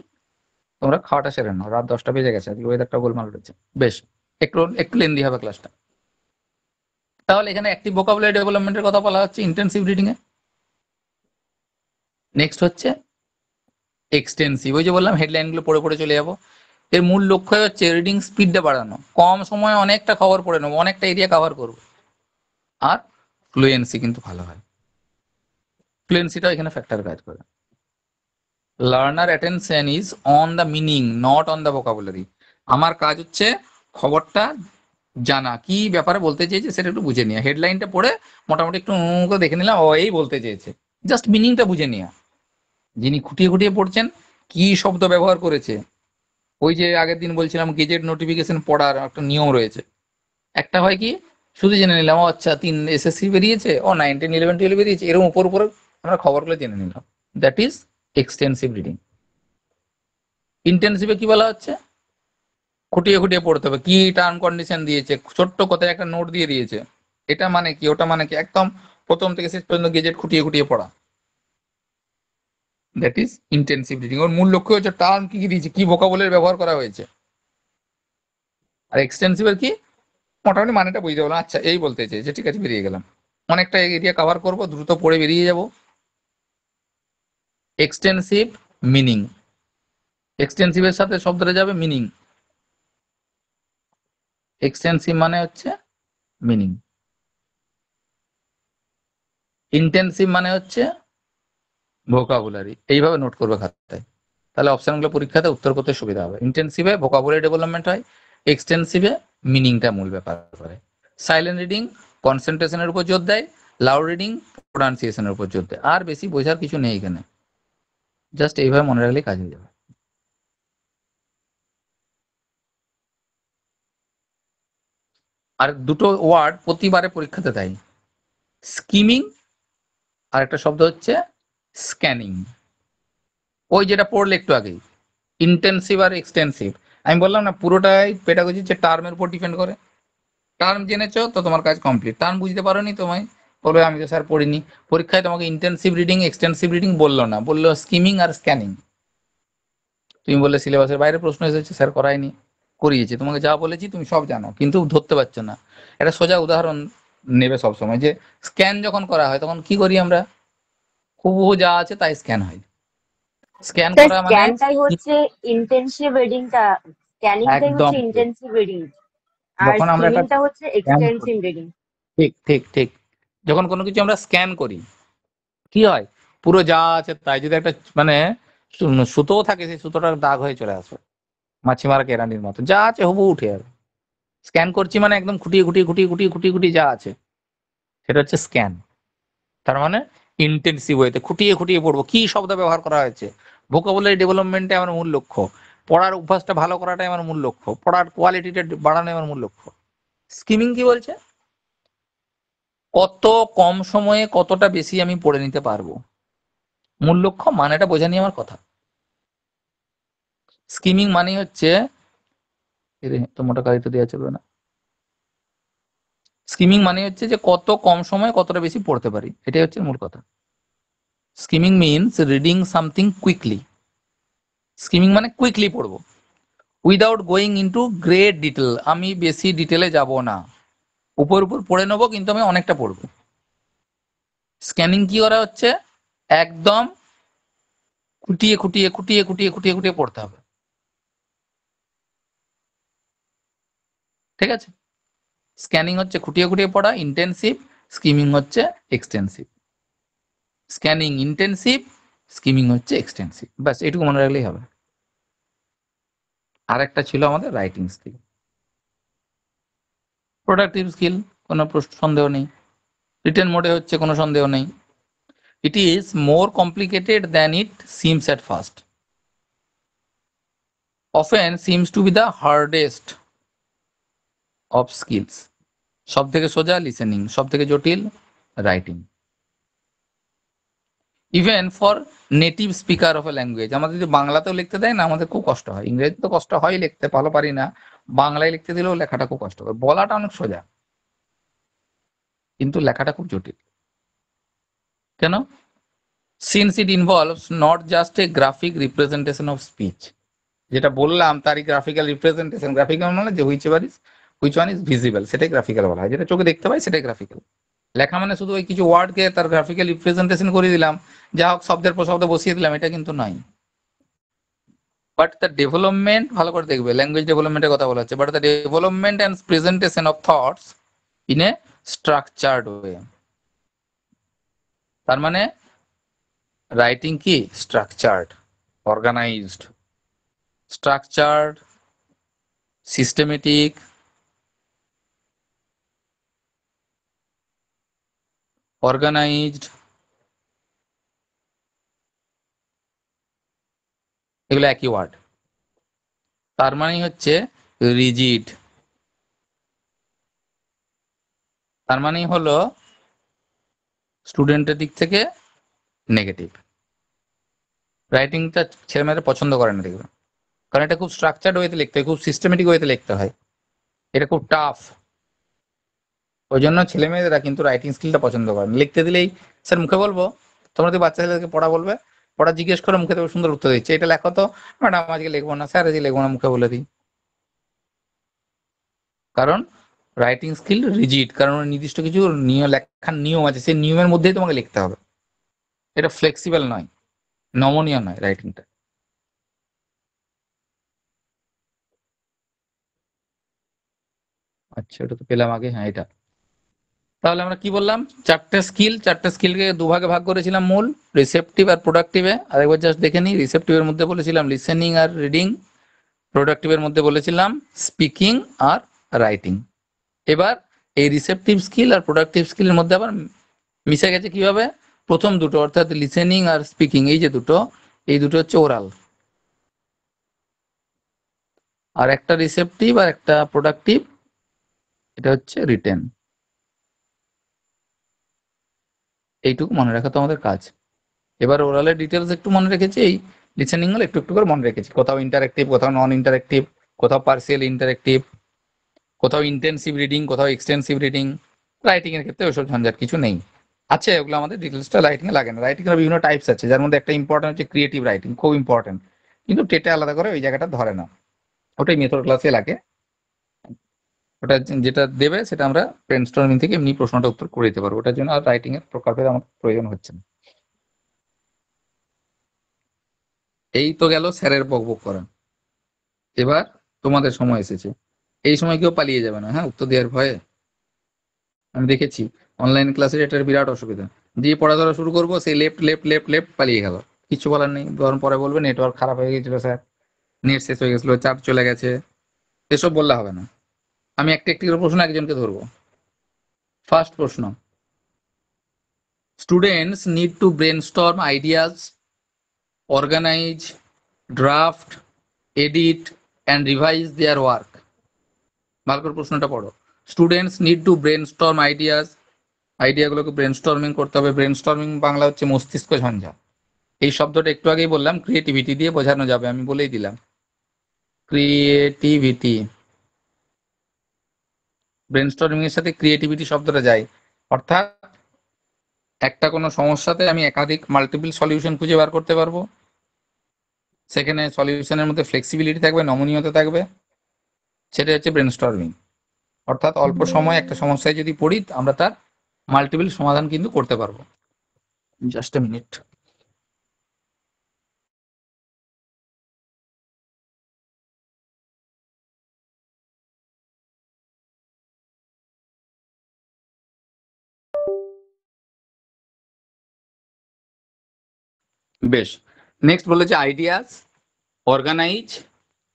তোমরা খাওয়াটা সেরে নাও, রাত 10টা বেজে গেছে, আজকে ওয়েদারটা গোলমাল রয়েছে, বেশ একটু একটু লেন্দি হবে ক্লাসটা। তাহলে এখানে অ্যাক্টিভ ভোকাবুলারি ডেভেলপমেন্টের কথা বলা হচ্ছে ইন্টেন্সিভ রিডিং এ। নেক্সট হচ্ছে এক্সটেন্সিভ। ওই যে বললাম হেডলাইন গুলো পড়ে পড়ে চলে যাবো। এর মূল লক্ষ্য হচ্ছে রিডিং স্পিডটা বাড়ানো, কম সময়ে অনেকটা খবর পড়ে নেবো, অনেকটা এরিয়া কভার করবো। আর ফ্লুয়েন্সি কিন্তু ভালো হয়, ফ্লুয়েন্সিটাও এখানে ফ্যাক্টর কাজ করে। Learner attention is on the meaning not on the vocabulary. আমার কাজ হচ্ছে খবরটা জানা, কি ব্যাপারে বলতে চেয়েছে সেটা একটু বুঝে নেওয়া, হেডলাইনটা পড়ে মোটামুটি একটু করে দেখে নিলাম ও এই বলতে চেয়েছে, জাস্ট মিনিংটা বুঝে নেওয়া। যিনি খুঁটিয়ে খুঁটিয়ে পড়ছেন কি শব্দ ব্যবহার করেছে, ওই যে আগের দিন বলছিলাম গেজেট নোটিফিকেশন পড়ার একটা নিয়ম রয়েছে। একটা হয় কি শুধু জেনে নিলাম, ও আচ্ছা 3 এসএসসি বেরিয়েছে, ও 9, 10, 11, 12 বেরিয়েছে, এরকম উপর উপর আমরা খবরগুলো জেনে নিলাম। That is extensive reading. ইন্টেন্সিভে কি বলা হচ্ছে, খুঁটিয়ে খুঁটিয়ে পড়তে হবে, কি টার্ম কন্ডিশন দিয়েছে, ছোট্ট কথায় একটা নোট দিয়ে দিয়েছে, এটা মানে কি ওটা মানে কি, একদম প্রথম থেকে শেষ পর্যন্ত গেজেট খুঁটিয়ে খুঁটিয়ে পড়া। That is intensive reading. ওর মূল লক্ষ্য হচ্ছে টার্ম কি কি দিয়েছে, কি ভোকাবুলারি ব্যবহার করা হয়েছে। আর এক্সটেন্সিভের কি, মোটামুটি মানেটা বুঝতে পারলাম, আচ্ছা এই বলতে চেয়েছে, ঠিক আছে বেরিয়ে গেলাম, অনেকটা এরিয়া কভার করব, দ্রুত পড়ে বেরিয়ে যাব। এক্সটেন্সিভ মিনিং, এক্সটেন্সিভের সাথে শব্দটা যাবে মিনিং। এক্সটেন্সিভ মানে হচ্ছে মিনিং, ইন্টেন্সিভ মানে হচ্ছে ভোকাবুলারি। এইভাবে নোট করবে খাতায়, তাহলে অপশনগুলো পরীক্ষাতে উত্তর করতে সুবিধা হবে। ইন্টেন্সিভে ভোকাবুলারি ডেভেলপমেন্ট হয়, এক্সটেন্সিভে মিনিংটা মূল ব্যাপার করে। সাইলেন্ট রিডিং কনসেন্ট্রেশনের উপর জোর দেয়, লাউড রিডিং প্রোনাউন্সিয়েশনের উপর জোর দেয়। আর বেশি বোঝার কিছু নেই এখানে, জাস্ট এইভাবে মনে রাখলে কাজ হয়ে যাবে। আর দুটো ওয়ার্ড প্রতিবারে পরীক্ষাতে দেয়, স্কিমিং আর একটা শব্দ হচ্ছে স্ক্যানিং। ওই যেটা পড়লে একটু আগেই, ইন্টেন্সিভ আর এক্সটেন্সিভ। আমি বললাম না পুরোটাই পেডাগজি যে টার্মের উপর ডিপেন্ড করে। টার্ম জেনেছো তো তোমার কাজ কমপ্লিট, টার্ম বুঝতে পারোনি তোমায় বলবে আমি তো স্যার পড়িনি। পরীক্ষায় তোমাকে ইন্টেন্সিভ রিডিং এক্সটেন্সিভ রিডিং বললো না, বললো স্কিমিং আর স্ক্যানিং। তুমি বললে সিলেবাসের বাইরে প্রশ্ন এসেছে স্যার করায়নি, করিয়েছে, তোমাকে যা বলেছি তুমি সব জানো কিন্তু ধরতে পারছো না। একটা সোজা উদাহরণ নেবে সবসময়, যে স্ক্যান যখন করা হয় তখন কি করি আমরা, হুবহু যা আছে তাই স্ক্যান হয়। স্ক্যান স্যার করা মানে স্ক্যানটাই হচ্ছে ইন্টেনসিভ রিডিংটা, স্ক্যানিংটাই একদম হচ্ছে ইন্টেনসিভ রিডিং, আর যখন আমরা একটা স্কিমিংটা হচ্ছে স্ক্যান করি, এক্সটেন্সিভ রিডিং। ঠিক ঠিক ঠিক, যখন কোনো কিছু আমরা স্ক্যান করি কি হয়, পুরো যা আছে তাই, যদি একটা মানে সুতোও থাকে সেই সুতোটার দাগ হয়ে চলে আসবে, মাছি মারা কেরানির মতো যা আছে হুবহু উঠে যাবে। স্ক্যান করছি মানে একদম খুঁটিয়ে খুঁটিয়ে খুঁটিয়ে খুঁটিয়ে খুঁটিয়ে খুঁটিয়ে যা আছে সেটা হচ্ছে স্ক্যান। তার মানে ইন্টেন্সিভ ওয়েতে খুঁটিয়ে খুঁটিয়ে পড়বো, কি শব্দ ব্যবহার করা হয়েছে। ভোকাবুলারি ডেভেলপমেন্টে আমার মূল লক্ষ্য, পড়ার অভ্যাসটা ভালো করাটাই আমার মূল লক্ষ্য, পড়ার কোয়ালিটিটা বাড়ানোই আমার মূল লক্ষ্য। স্কিমিং কি বলছে, কত কম সময়ে কতটা বেশি আমি পড়ে নিতে পারবো, মূল লক্ষ্য, মানেটা বোঝা নিয়ে আমার কথা। স্কিমিং মানে হচ্ছে তোমাটা কারিতে দেওয়া চলবে না, স্কিমিং মানে হচ্ছে যে কত কম সময়ে কতটা বেশি পড়তে পারি, এটাই হচ্ছে মূল কথা। Skimming means reading something quickly. Skimming মানে কুইকলি পড়বো, without going into great detail. আমি বেশি ডিটেলে যাব না, উপর উপর পড়ে নেবো কিন্তু আমি অনেকটা পড়বো। স্ক্যানিং কি করা হচ্ছে, একদম খুঁটিয়ে খুঁটিয়ে খুঁটিয়ে খুঁটিয়ে খুঁটিয়ে খুঁটিয়ে পড়তে হবে, ঠিক আছে? স্ক্যানিং হচ্ছে খুঁটিয়ে খুঁটিয়ে পড়া ইন্টেন্সিভ, স্কিমিং হচ্ছে এক্সটেন্সিভ। স্ক্যানিং ইন্টেন্সিভ, স্কিমিং হচ্ছে এক্সটেন্সিভ, ব্যাস এটুকু মনে রাখলেই হবে। আর একটা ছিল আমাদের রাইটিং স্কিল। প্রোডাক্টিভ স্কিল কোনো সন্দেহ নেই, রিটেন মোডে হচ্ছে কোনো সন্দেহ নেই। It is more complicated than it seems at first, often seems to B the hardest of skills. সব থেকে সোজা লিসেনিং, সব থেকে জটিল writing. Even for native speaker of A language, আমাদের যদি বাংলাতেও লিখতে দেয় না আমাদের খুব কষ্ট হয়, ইংরেজি তো কষ্ট হয় লিখতে, ভালো পারি না, বাংলায় লিখতে দিলেও লেখাটা খুব কষ্ট হয়। বলাটা অনেক সোজা কিন্তু লেখাটা খুব জটিল। কেন? Since it involves not just a graphic representation of speech, যেটা বললাম তারই গ্রাফিক্যাল রিপ্রেজেন্টেশন। গ্রাফিক্যাল মানে যে হুইচ ওয়ান ইজ ভিজিবল, সেটাই গ্রাফিক্যাল বলা হয়। যেটা চোখে দেখতে পাই সেটাই গ্রাফিক্যাল। লেখা মানে শুধু ওই কিছু ওয়ার্ডকে তার গ্রাফিক্যাল রিপ্রেজেন্টেশন করে দিলাম, যা হোক শব্দের পর শব্দ বসিয়ে দিলাম, এটা কিন্তু নয়। বাট দ্য ডেভেলপমেন্ট, ভালো করে দেখবে ল্যাঙ্গুয়েজ ডেভেলপমেন্টের কথা বলা হচ্ছে, but the development and presentation of thoughts in a structured way. তার মানে রাইটিং কি structured, organised, structured, systematic, organised, এগুলো একই ওয়ার্ড। তার মানে হচ্ছে রিজিড, তার মানে হলো স্টুডেন্টের দিক থেকে নেগেটিভ। রাইটিংটা ছেলেমেয়েরা পছন্দ করে না, দেখবে, কারণ এটা খুব স্ট্রাকচার্ড ওয়েতে লিখতে হয়, খুব সিস্টেমেটিক ওয়েতে লিখতে হয়, এটা খুব টাফ। ওই জন্য ছেলেমেয়েরা কিন্তু রাইটিং স্কিলটা পছন্দ করে না। লিখতে দিলেই স্যার মুখে বলবো, তোমরা যদি বাচ্চা ছেলেদেরকে পড়া বলবে, পড়া জিজ্ঞেস করে মুখে দেবে, সুন্দর উত্তর দিচ্ছে, এটা লেখো তো, ম্যাডাম আজকে লিখবো না, স্যার আজকে লিখবো না, মুখে বলে দিই। কারণ রাইটিং স্কিল রিজিড, কারণ নির্দিষ্ট কিছু লেখার নিয়ম আছে, সেই নিয়মের মধ্যেই তোমাকে লিখতে হবে। এটা ফ্লেক্সিবল নয়, নমনীয় নয় রাইটিংটা। আচ্ছা, এটা তো পেলাম আগে, হ্যাঁ এটা। তাহলে আমরা কি বললাম, চারটে স্কিলকে দুভাগে ভাগ করেছিলাম, মূল রিসেপটিভ আর প্রোডাক্টিভে। আরেকবার জাস্ট দেখে নিই, রিসেপটিভের মধ্যে বলেছিলাম লিসেনিং আর রিডিং, প্রোডাক্টিভের মধ্যে বলেছিলাম স্পিকিং আর রাইটিং। এবার এই রিসেপটিভ স্কিল আর প্রোডাক্টিভ স্কিলের মধ্যে আবার মিশে গেছে কিভাবে, প্রথম দুটো অর্থাৎ লিসেনিং আর স্পিকিং, এই যে দুটো, এই দুটো হচ্ছে ওরাল, আর একটা রিসেপটিভ আর একটা প্রোডাক্টিভ, এটা হচ্ছে রিটেন। এইটুকু মনে রাখা তো আমাদের কাজ। এবার ওরালের ডিটেলস একটু মনে রেখেছি, এই লিসেনিং হলে একটু একটু করে মনে রেখেছি, কোথাও ইন্টারেক্টিভ, কোথাও নন ইন্টারেক্টিভ, কোথাও পার্সিয়াল ইন্টারেক্টিভ, কোথাও ইন্টেন্সিভ রিডিং, কোথাও এক্সটেন্সিভ রিডিং। রাইটিং এর ক্ষেত্রে ওইসব ঝঞ্ঝাট কিছু নেই, আছে ওগুলো আমাদের ডিটেলসটা রাইটিং এ লাগে না। রাইটিং এর বিভিন্ন টাইপস আছে, যার মধ্যে একটা ইম্পর্টেন্ট হচ্ছে ক্রিয়েটিভ রাইটিং, খুব ইম্পর্টেন্ট, কিন্তু টেটে আলাদা করে ওই জায়গাটা ধরে না, ওটাই মেথড ক্লাসে লাগে। ওটা যেটা দেবে সেটা আমরা ব্রেনস্টর্মিং থেকে এমনি প্রশ্নটা উত্তর করে দিতে পারবো, ওটার জন্য আর রাইটিং এর প্রকারভেদ আমার প্রয়োজন হচ্ছে না। এই তো গেল স্যারের বকবক করা। এবার তোমাদের সময় এসেছে, এই সময় কেউ পালিয়ে যাবে না, হ্যাঁ, উত্তর দেওয়ার ভয়ে। আমি দেখেছি অনলাইন ক্লাসের এটার বিরাট অসুবিধা, দিয়ে পড়া ধরা শুরু করবো, সেই লেফট লেফট লেফট লেফট পালিয়ে গেল, কিছু বলার নেই, ধরুন পরে বলবে নেটওয়ার্ক খারাপ হয়ে গেছিল স্যার, নেট শেষ হয়ে গেছিল, চার্জ চলে গেছে, এসব বললে হবে না। আমি একটা একটি করে প্রশ্ন একজনকে ধরবো। ফার্স্ট প্রশ্ন, students need to brainstorm ideas, organise, draft, edit and revise their work. ভালো করে প্রশ্নটা পড়ো। Students need to brainstorm ideas, আইডিয়াগুলোকে ব্রেনস্টর্মিং করতে হবে। ব্রেনস্টর্মিং বাংলা হচ্ছে মস্তিষ্ক ঝঞ্ঝা। এই শব্দটা একটু আগেই বললাম, ক্রিয়েটিভিটি দিয়ে বোঝানো যাবে, আমি বলেই দিলাম ক্রিয়েটিভিটি। ব্রেনস্টর্মিং এর সাথে ক্রিয়েটিভিটি শব্দটা যায়, অর্থাৎ একটা কোনো সমস্যাতে আমি একাধিক মাল্টিপল সলিউশন খুঁজে বার করতে পারবো। সেখানে সলিউশনের মধ্যে ফ্লেক্সিবিলিটি থাকবে, নমনীয়তা থাকবে, সেটা হচ্ছে ব্রেনস্টর্মিং। অর্থাৎ অল্প সময় একটা সমস্যায় যদি পড়ি আমরা তার মাল্টিপল সমাধান কিন্তু করতে পারবো। Just a minute. বেশ, নেক্সট বলেছে ideas, organise,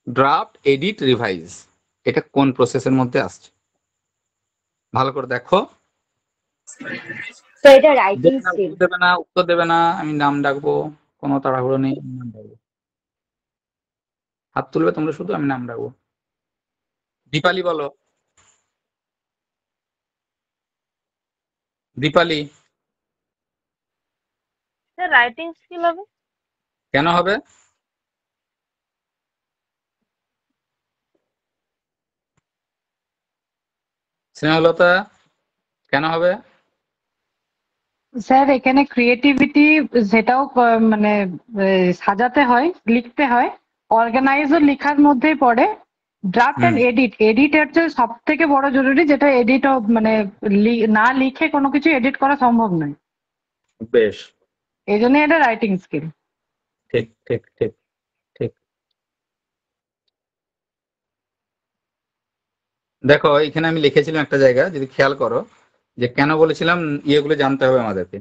draft, edit, revise. এটা কোন প্রসেসের মধ্যে আসছে ভালো করে দেখো। তো এটা রাইটিং স্কিল। উত্তর দেবে না, উত্তর দেবে না, আমি নাম ডাকবো, কোনো তাড়াহুড়ো নেই, আমি নাম ডাকবো। হাত তুলবে তোমরা শুধু, আমি নাম ডাকবো। দীপালি বলো। দীপালি। রাইটিং স্কিল হবে। কেন হবে? স্নেহলতা, কেন হবে? স্যার এখানে ক্রিয়েটিভিটি সেটাও মানে সাজাতে হয়, লিখতে হয়। অর্গানাইজও লেখার মধ্যেই পড়ে। ড্রাফট এন্ড এডিট, এডিট হচ্ছে সব থেকে বড় জরুরি, যেটা এডিট মানে না লিখে কোনো কিছু এডিট করা সম্ভব নয়। বেশ, এই জন্য এটা রাইটিং স্কিল। ঠিক ঠিক ঠিক ঠিক। দেখো এখানে আমি লিখেছিলাম একটা জায়গা, যদি খেয়াল করো, যে কেন বলেছিলাম ইয়েগুলো জানতে হবে আমাদেরকে।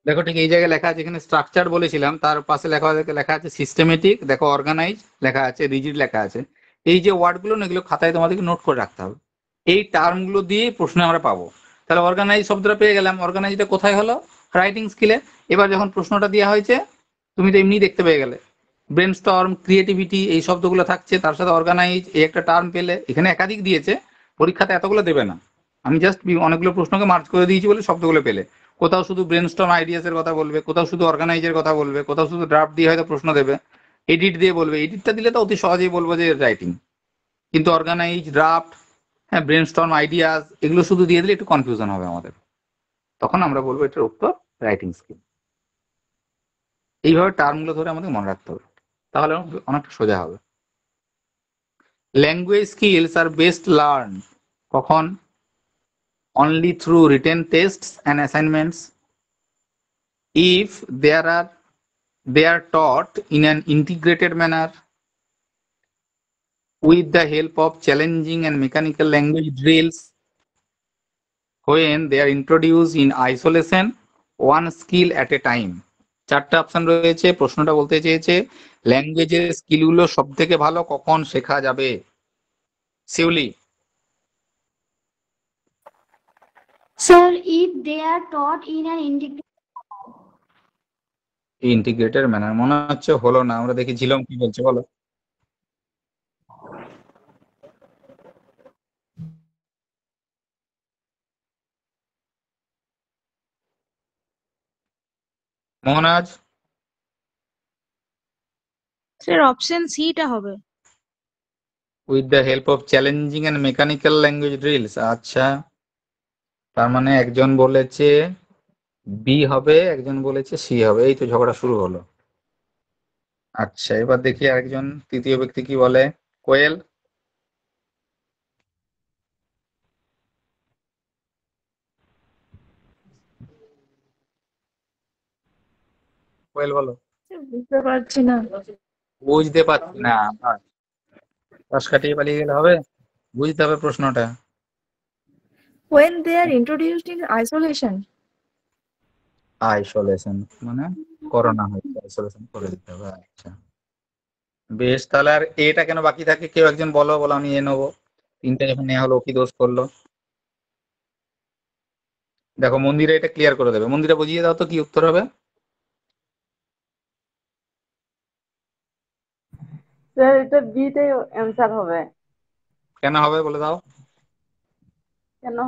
দেখো ঠিক এই জায়গায় লেখা আছে, এখানে স্ট্রাকচার বলেছিলাম, তার পাশে লেখা আছে সিস্টেমেটিক, দেখো অর্গানাইজ লেখা আছে, রিজিড লেখা আছে। এই যে ওয়ার্ডগুলো না, এগুলো খাতায় তোমাদেরকে নোট করে রাখতে হবে। এই টার্মগুলো দিয়ে প্রশ্নে আমরা পাবো। তাহলে অর্গানাইজ শব্দটা পেয়ে গেলাম, অর্গানাইজটা কোথায় হলো? রাইটিং স্কিলে। এবার যখন প্রশ্নটা দেওয়া হয়েছে তুমি তো এমনি দেখতে পেয়ে গেলে, ব্রেনস্টর্ম, ক্রিয়েটিভিটি এই শব্দগুলো থাকছে, তার সাথে অর্গানাইজ এই একটা টার্ম পেলে। এখানে একাধিক দিয়েছে, পরীক্ষাতে এতগুলো দেবে না, আমি জাস্ট অনেকগুলো প্রশ্নকে মার্চ করে দিয়েছি বলে শব্দগুলো পেলে। কোথাও শুধু ব্রেনস্টর্ম আইডিয়াস এর কথা বলবে, কোথাও শুধু অর্গানাইজের কথা বলবে, কোথাও শুধু ড্রাফট দিয়ে হয়তো প্রশ্ন দেবে, এডিট দিয়ে বলবে। এডিটটা দিলে তো অতি সহজেই বলবো যে রাইটিং, কিন্তু অর্গানাইজ, ড্রাফট, হ্যাঁ, ব্রেনস্টর্ম, আইডিয়াস এগুলো শুধু দিয়ে দিলে একটু কনফিউশন হবে আমাদের, তখন আমরা বলবো এটার উত্তর রাইটিং স্কিল। এইভাবে টার্মগুলো ধরে আমাদের মনে রাখতে হবে, তাহলে অনেকটা সোজা হবে। ল্যাঙ্গুয়েজ স্কিলস আর বেস্ট লার্ন কখন? only through written tests and assignments. If they are taught in an integrated manner with the help of challenging and mechanical language drills. When they are introduced in isolation, one skill at a time. চারটা অপশন রয়েছে, প্রশ্নটা বলতে চেয়েছে ল্যাঙ্গুয়েজের স্কিলগুলো সব থেকে ভালো কখন শেখা যাবে? শিউলি। Sir, if they are taught in an integrated manner মনে হচ্ছে হলো না, আমরা দেখি ঝিলম কি বলছে, বলো। মোহনাজ। স্যার অপশন সি টা হবে। With the help of challenging and mechanical language drills. আচ্ছা, তার মানে একজন বলেছে বি হবে, একজন বলেছে সি হবে, এই তো ঝগড়া শুরু হলো। আচ্ছা, এবার দেখি আরেকজন তৃতীয় ব্যক্তি কি বলে। কোয়েল। কোয়েল বলো। বুঝতে পারছি না। বুঝতে পারছি না, পাশ কাটিয়ে পালিয়ে গেলে হবে, বুঝতে হবে প্রশ্নটা। When they are introduced in isolation. Isolation মানে করোনা হয়েছে, আইসোলেশন করে দিতে হবে। আচ্ছা বেশ, তাহলে আর এটা কেন বাকি থাকে? কেউ একজন বলো, বলো আমি এ নেবো। তিনটা যখন নেওয়া হলো, কি দোষ করলো? দেখো মন্দিরে এটা ক্লিয়ার করে দেবে, মন্দিরে বুঝিয়ে দাও তো কি উত্তর হবে। স্যার এটা বি টাই অ্যান্সার হবে। কেন হবে বলে দাও। কেন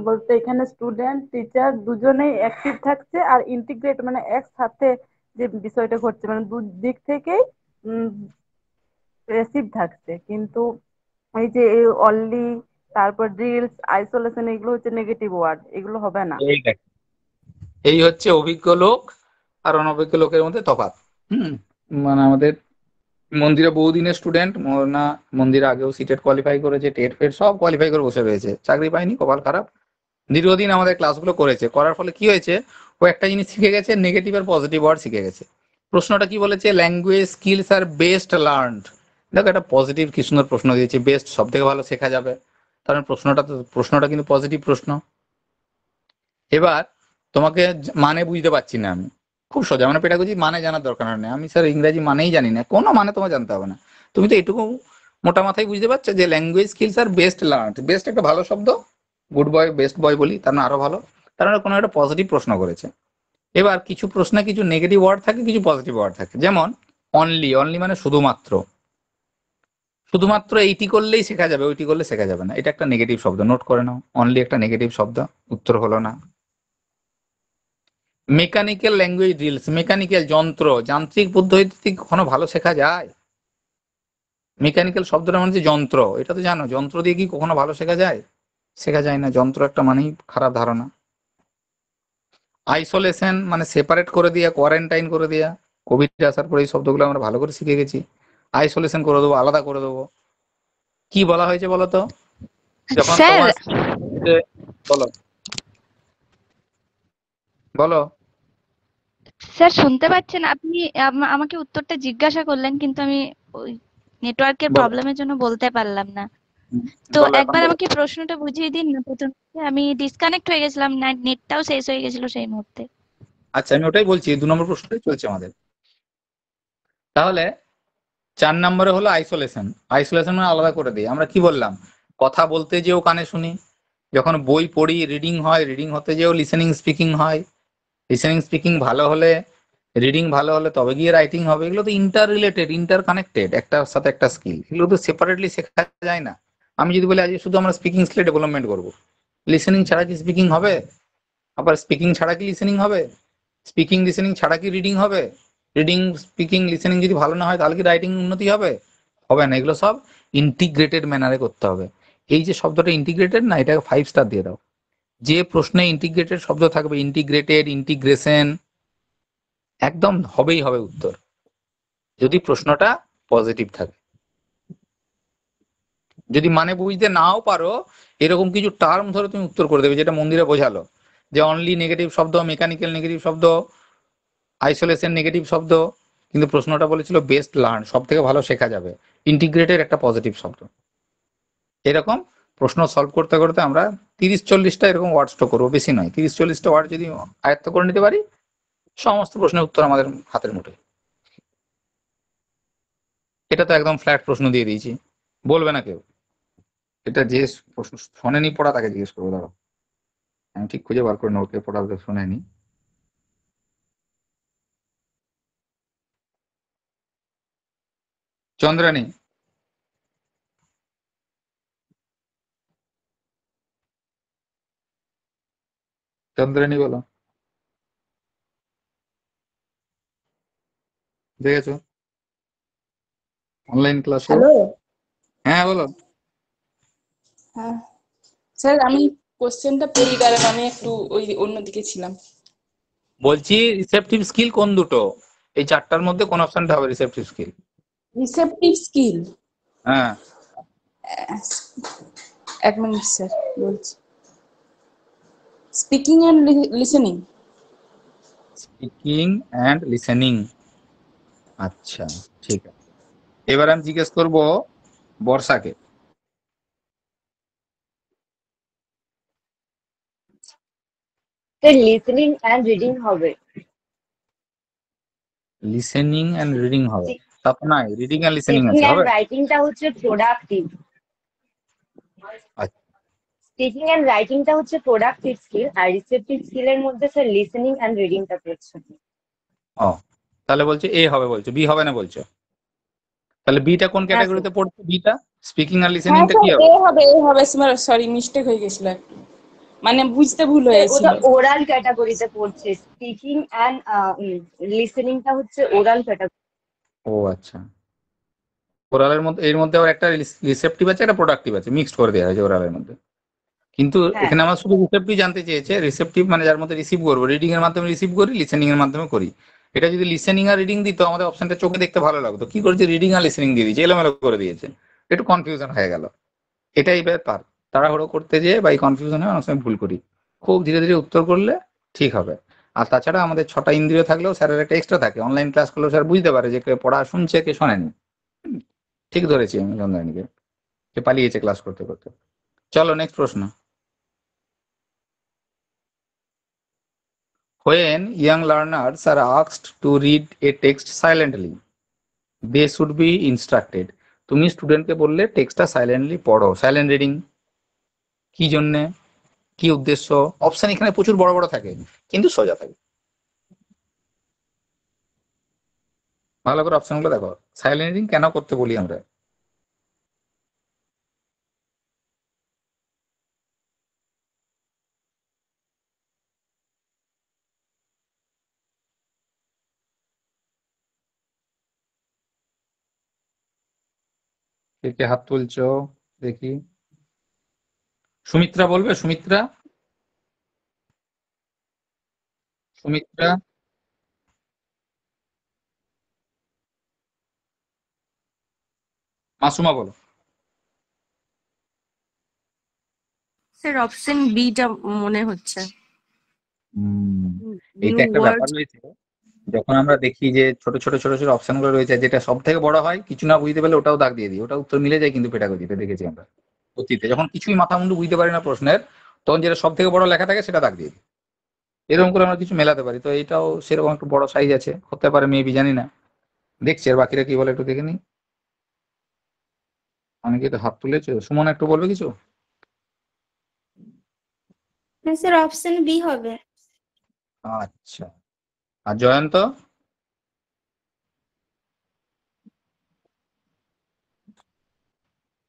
বলতে এখানে স্টুডেন্ট টিচার দুজনেই অ্যাক্টিভ থাকছে, আর ইন্টিগ্রেট মানে একসাথে যে বিষয়টা ঘটছে, মানে দু দিক থেকেই প্যাসিভ থাকছে, কিন্তু এই যে অনলি, তারপর ড্রিলস, আইসোলেশন, এগুলো হচ্ছে নেগেটিভ ওয়ার্ড, এগুলো হবে না। এই দেখ, এই হচ্ছে অভিজ্ঞ লোক আর অনভিজ্ঞ লোকের মধ্যে তফাৎ। মানে আমাদের মন্দিরে বহুদিনের স্টুডেন্ট, না মন্দিরে আগেও সিটেট কোয়ালিফাই করেছে, টেট ফেট সব কোয়ালিফাই করে বসে রয়েছে, চাকরি পায়নি, কপাল খারাপ। দীর্ঘদিন আমাদের ক্লাসগুলো করেছে, করার ফলে কি হয়েছে, ও একটা জিনিস শিখে গেছে, নেগেটিভ আর পজিটিভ ওয়ার্ড শিখে গেছে। প্রশ্নটা কি বলেছে, ল্যাঙ্গুয়েজ স্কিলস আর বেস্ট লার্নড। দেখো একটা পজিটিভ কি সুন্দর প্রশ্ন দিয়েছে, বেস্ট সব থেকে ভালো শেখা যাবে, কারণ প্রশ্নটা কিন্তু পজিটিভ প্রশ্ন। এবার তোমাকে মানে বুঝতে পারছি না আমি, খুব সোজা, মানে পেডাগজি মানে জানার দরকার নেই, আমি স্যার ইংরাজি মানেই জানি না, কোনো মানে তোমার জানতে হবে না, তুমি তো এটুকু মোটা মাথায় বুঝতে পারছো যে ল্যাঙ্গুয়েজ স্কিলস আর বেস্ট লার্ন। বেস্ট একটা ভালো শব্দ, গুড বয় বেস্ট বয় বলি, তার মানে আরো ভালো, তার মানে কোনো একটা পজিটিভ প্রশ্ন করেছে। এবার কিছু প্রশ্নে কিছু নেগেটিভ ওয়ার্ড থাকে, কিছু পজিটিভ ওয়ার্ড থাকে, যেমন অনলি, অনলি মানে শুধুমাত্র, শুধুমাত্র এইটি করলেই শেখা যাবে, ওইটি করলে শেখা যাবে না, এটা একটা নেগেটিভ শব্দ, নোট করে নাও, অনলি একটা নেগেটিভ শব্দ, উত্তর হলো না। মেকানিক্যাল ল্যাঙ্গুয়েজ ড্রিলস, মেকানিক্যাল যন্ত্র, যান্ত্রিক পদ্ধতি কখনো ভালো শেখা যায়? মেকানিক্যাল শব্দটা মানে যন্ত্র, এটা তো জানো, যন্ত্র দিয়ে কি কখনো ভালো শেখা যায়? শেখা যায় না, যন্ত্র একটা মানেই খারাপ ধারণা। আইসোলেশন মানে সেপারেট করে দিয়া, কোয়ারেন্টাইন করে দিয়া, কোভিড আসার পরে এই শব্দগুলো আমরা ভালো করে শিখে গেছি, আইসোলেশন করে দেবো, আলাদা করে দেবো। কি বলা হয়েছে বলো তো, যখন স্যার বলো বলো। স্যার শুনতে পাচ্ছেন আপনি? আমাকে উত্তরটা জিজ্ঞাসা করলেন, কিন্তু আমি ওই নেটওয়ার্কের বলো। প্রবলেমের জন্য বলতে পারলাম না। তো বলো এখন একবার বলো। আমাকে প্রশ্নটা বুঝিয়ে দিন না। প্রথম আমি ডিসকানেক্ট হয়ে গেছিলাম, নেটটাও শেষ হয়ে গেছিল সেই মুহূর্তে। আচ্ছা আমি ওটাই বলছি, 2 নম্বর প্রশ্নটাই চলছে আমাদের। তাহলে 4 নম্বরে হলো আইসোলেশন। আইসোলেশন মানে আলাদা করে দিই। আমরা কি বললাম, কথা বলতে যেও কানে শুনি, যখন বই পড়ি রিডিং হয়, রিডিং হতে যেও লিসেনিং স্পিকিং হয়, লিসেনিং স্পিকিং ভালো হলে, রিডিং ভালো হলে তবে গিয়ে রাইটিং হবে। এগুলো তো ইন্টার রিলেটেড, ইন্টার কানেক্টেড, একটার সাথে একটা স্কিল, এগুলো তো সেপারেটলি শেখা যায় না। আমি যদি বলি আজকে শুধু আমরা স্পিকিং স্কিল ডেভেলপমেন্ট করবো, লিসেনিং ছাড়া কি স্পিকিং হবে? আবার স্পিকিং ছাড়া কি লিসেনিং হবে? স্পিকিং লিসেনিং ছাড়া কি রিডিং হবে? রিডিং স্পিকিং লিসেনিং যদি ভালো না হয় তাহলে কি রাইটিং উন্নতি হবে? হবে না। এগুলো সব ইন্টিগ্রেটেড ম্যানারে করতে হবে। এই যে শব্দটা ইন্টিগ্রেটেড না, এটাকে 5 স্টার দিয়ে দাও। যে প্রশ্নে ইন্টিগ্রেটেড শব্দ থাকবে, ইন্টিগ্রেটেড, ইন্টিগ্রেশন, একদম হবেই হবে উত্তর, যদি প্রশ্নটা পজিটিভ থাকে। যদি মানে বুঝতে নাও পারো, এরকম কিছু টার্ম ধরে তুমি উত্তর করে দেবে, যেটা মন্দিরে বোঝালো যে অনলি নেগেটিভ শব্দ, মেকানিক্যাল নেগেটিভ শব্দ, আইসোলেশন নেগেটিভ শব্দ, কিন্তু প্রশ্নটা বলেছিল বেস্ট লার্ন, সব থেকে ভালো শেখা যাবে, ইন্টিগ্রেটেড একটা পজিটিভ শব্দ। এরকম প্রশ্ন সলভ করতে করতে আমরা 30-40টা এরকম ওয়ার্ড স্টক করবো, বেশি নয়, 30-40টা ওয়ার্ড যদি আয়ত্ত করে নিতে পারি, সমস্ত প্রশ্নের উত্তর আমাদের হাতের মুঠোয়। এটা তো একদম ফ্ল্যাট প্রশ্ন দিয়ে দিয়েছি, বলবে না কেউ। এটা যে শোনেনি পড়া তাকে জিজ্ঞেস করবো, দাঁড়াও আমি ঠিক খুঁজে বার করে নেবো কে পড়া শোনেনি। চন্দ্রানী, চন্দ্রানী বলো, দেখেছো অনলাইন ক্লাস? হ্যালো। হ্যাঁ বলো। হ্যাঁ স্যার, আমি কোশ্চেনটা পড়ি, কারণ আমি একটু ওই অন্যদিকে ছিলাম। বলছি রিসেপটিভ স্কিল কোন দুটো, এই 4টার মধ্যে কোন অপশনটা হবে রিসেপটিভ স্কিল? রিসেপটিভ স্কিল, হ্যাঁ, এক মিনিট স্যার বলছি। Speaking and listening. Speaking and listening, আচ্ছা ঠিক আছে। এবার আমি জিজ্ঞেস করবো বর্ষাকে। লিসেনিং অ্যান্ড রিডিং হবে। লিসেনিং অ্যান্ড রিডিং হবে, তা তো নাই, রিডিং অ্যান্ড লিসেনিং স্পিকিং আছে, অ্যান্ড হবে? রাইটিংটা হচ্ছে প্রোডাক্টিভ। আচ্ছা, স্পিকিং অ্যান্ড রাইটিংটা হচ্ছে প্রোডাক্টিভ স্কিল, আর রিসেপটিভ স্কিলের মধ্যে স্যার লিসেনিং অ্যান্ড রিডিংটা পড়ছে। ও তাহলে বলছো এ হবে, বলছো বি হবে না বলছো? তাহলে বিটা কোন ক্যাটাগরিতে পড়ছে? বিটা স্পিকিং আর লিসেনিংটা কি হবে? এ হবে, এ হবে, সরি মিস্টেক হয়ে গেছিল একটু, মানে বুঝতে ভুল হয়েছিল। ওটা ওরাল ক্যাটাগরিতে পড়ছে, স্পিকিং অ্যান্ড লিসেনিংটা হচ্ছে ওরাল ক্যাটাগরি। ও আচ্ছা, ওরালের মধ্যে এর মধ্যে আবার একটা রিসেপটিভ আছে, একটা প্রোডাক্টিভ আছে, মিক্সড করে দেওয়া হয়েছে ওরালের মধ্যে। কিন্তু হ্যাঁ এখানে আমার শুধু রিসেপটিভ জানতে চেয়েছে, রিসেপটিভ মানে যার মধ্যে রিসিভ করবো, রিডিং এর মাধ্যমে রিসিভ করি, লিসেনিং এর মাধ্যমে করি। এটা যদি লিসেনিং আর রিডিং দিত আমাদের অপশনটা চোখে দেখতে ভালো লাগতো, কি করেছে রিডিং আর লিসেনিং দিয়ে দিয়েছে, এলোমেলো করে দিয়েছে, একটু কনফিউশন হয়ে গেল। এটাই ব্যাপার, তাড়াহুড়ো করতে যেয়ে বা এই কনফিউশন হয়ে অনেক সময় ভুল করি। খুব ধীরে ধীরে উত্তর করলে ঠিক হবে। আর তাছাড়া আমাদের 6টা ইন্দ্রিয় থাকলেও স্যারের একটা এক্সট্রা থাকে, অনলাইন ক্লাস করলেও স্যার বুঝতে পারে যে কে পড়া শুনছে কে শোনেনি। ঠিক ধরেছি আমি চন্দ্রানীকে, কে পালিয়েছে ক্লাস করতে করতে। চলো নেক্সট প্রশ্ন। When young learners are asked to read a text silently, they should be instructed. তুমি স্টুডেন্টকে বললে টেক্সটটা সাইলেন্টলি পড়ো, সাইলেন্ট রিডিং কি জন্যে, কি উদ্দেশ্য? অপশন এখানে প্রচুর বড় বড় থাকে কিন্তু সোজা থাকে। ভালো করে অপশনগুলো দেখো, সাইলেন্ট রিডিং কেন করতে বলি আমরা। কে কে হাত তুলছো দেখি? সুমিত্রা বলবে, সুমিত্রা, সুমিত্রা। মাসুমা বলো। স্যার অপশন বিটা মনে হচ্ছে। এইটা একটা ব্যাপার রয়েছে, যখন আমরা দেখি যে ছোট ছোট ছোট ছোট অপশন গুলো রয়েছে, যেটা সব থেকে বড় হয়, কিছু না বুঝতে পারলে ওটাও দাগ দিয়ে দিই, ওটা উত্তর মিলে যায় কিন্তু পেডাগজিতে দেখেছি আমরা অতীতে, যখন কিছুই মাথা মুন্ডু বুঝতে পারি না প্রশ্নের, তখন যেটা সব থেকে বড় লেখা থাকে সেটা দাগ দিয়ে দিই। এরকম করে আমরা কিছু মেলাতে পারি। তো এইটাও সেরকম একটু বড় সাইজ আছে, হতে পারে মেবি, জানি না। দেখছি আর বাকিরা কি বলে একটু দেখে নিই। অনেকে তো হাত তুলেছে। সুমন একটু বলবে কিছু? স্যার অপশন বি হবে। আচ্ছা, আর জয়ন্ত?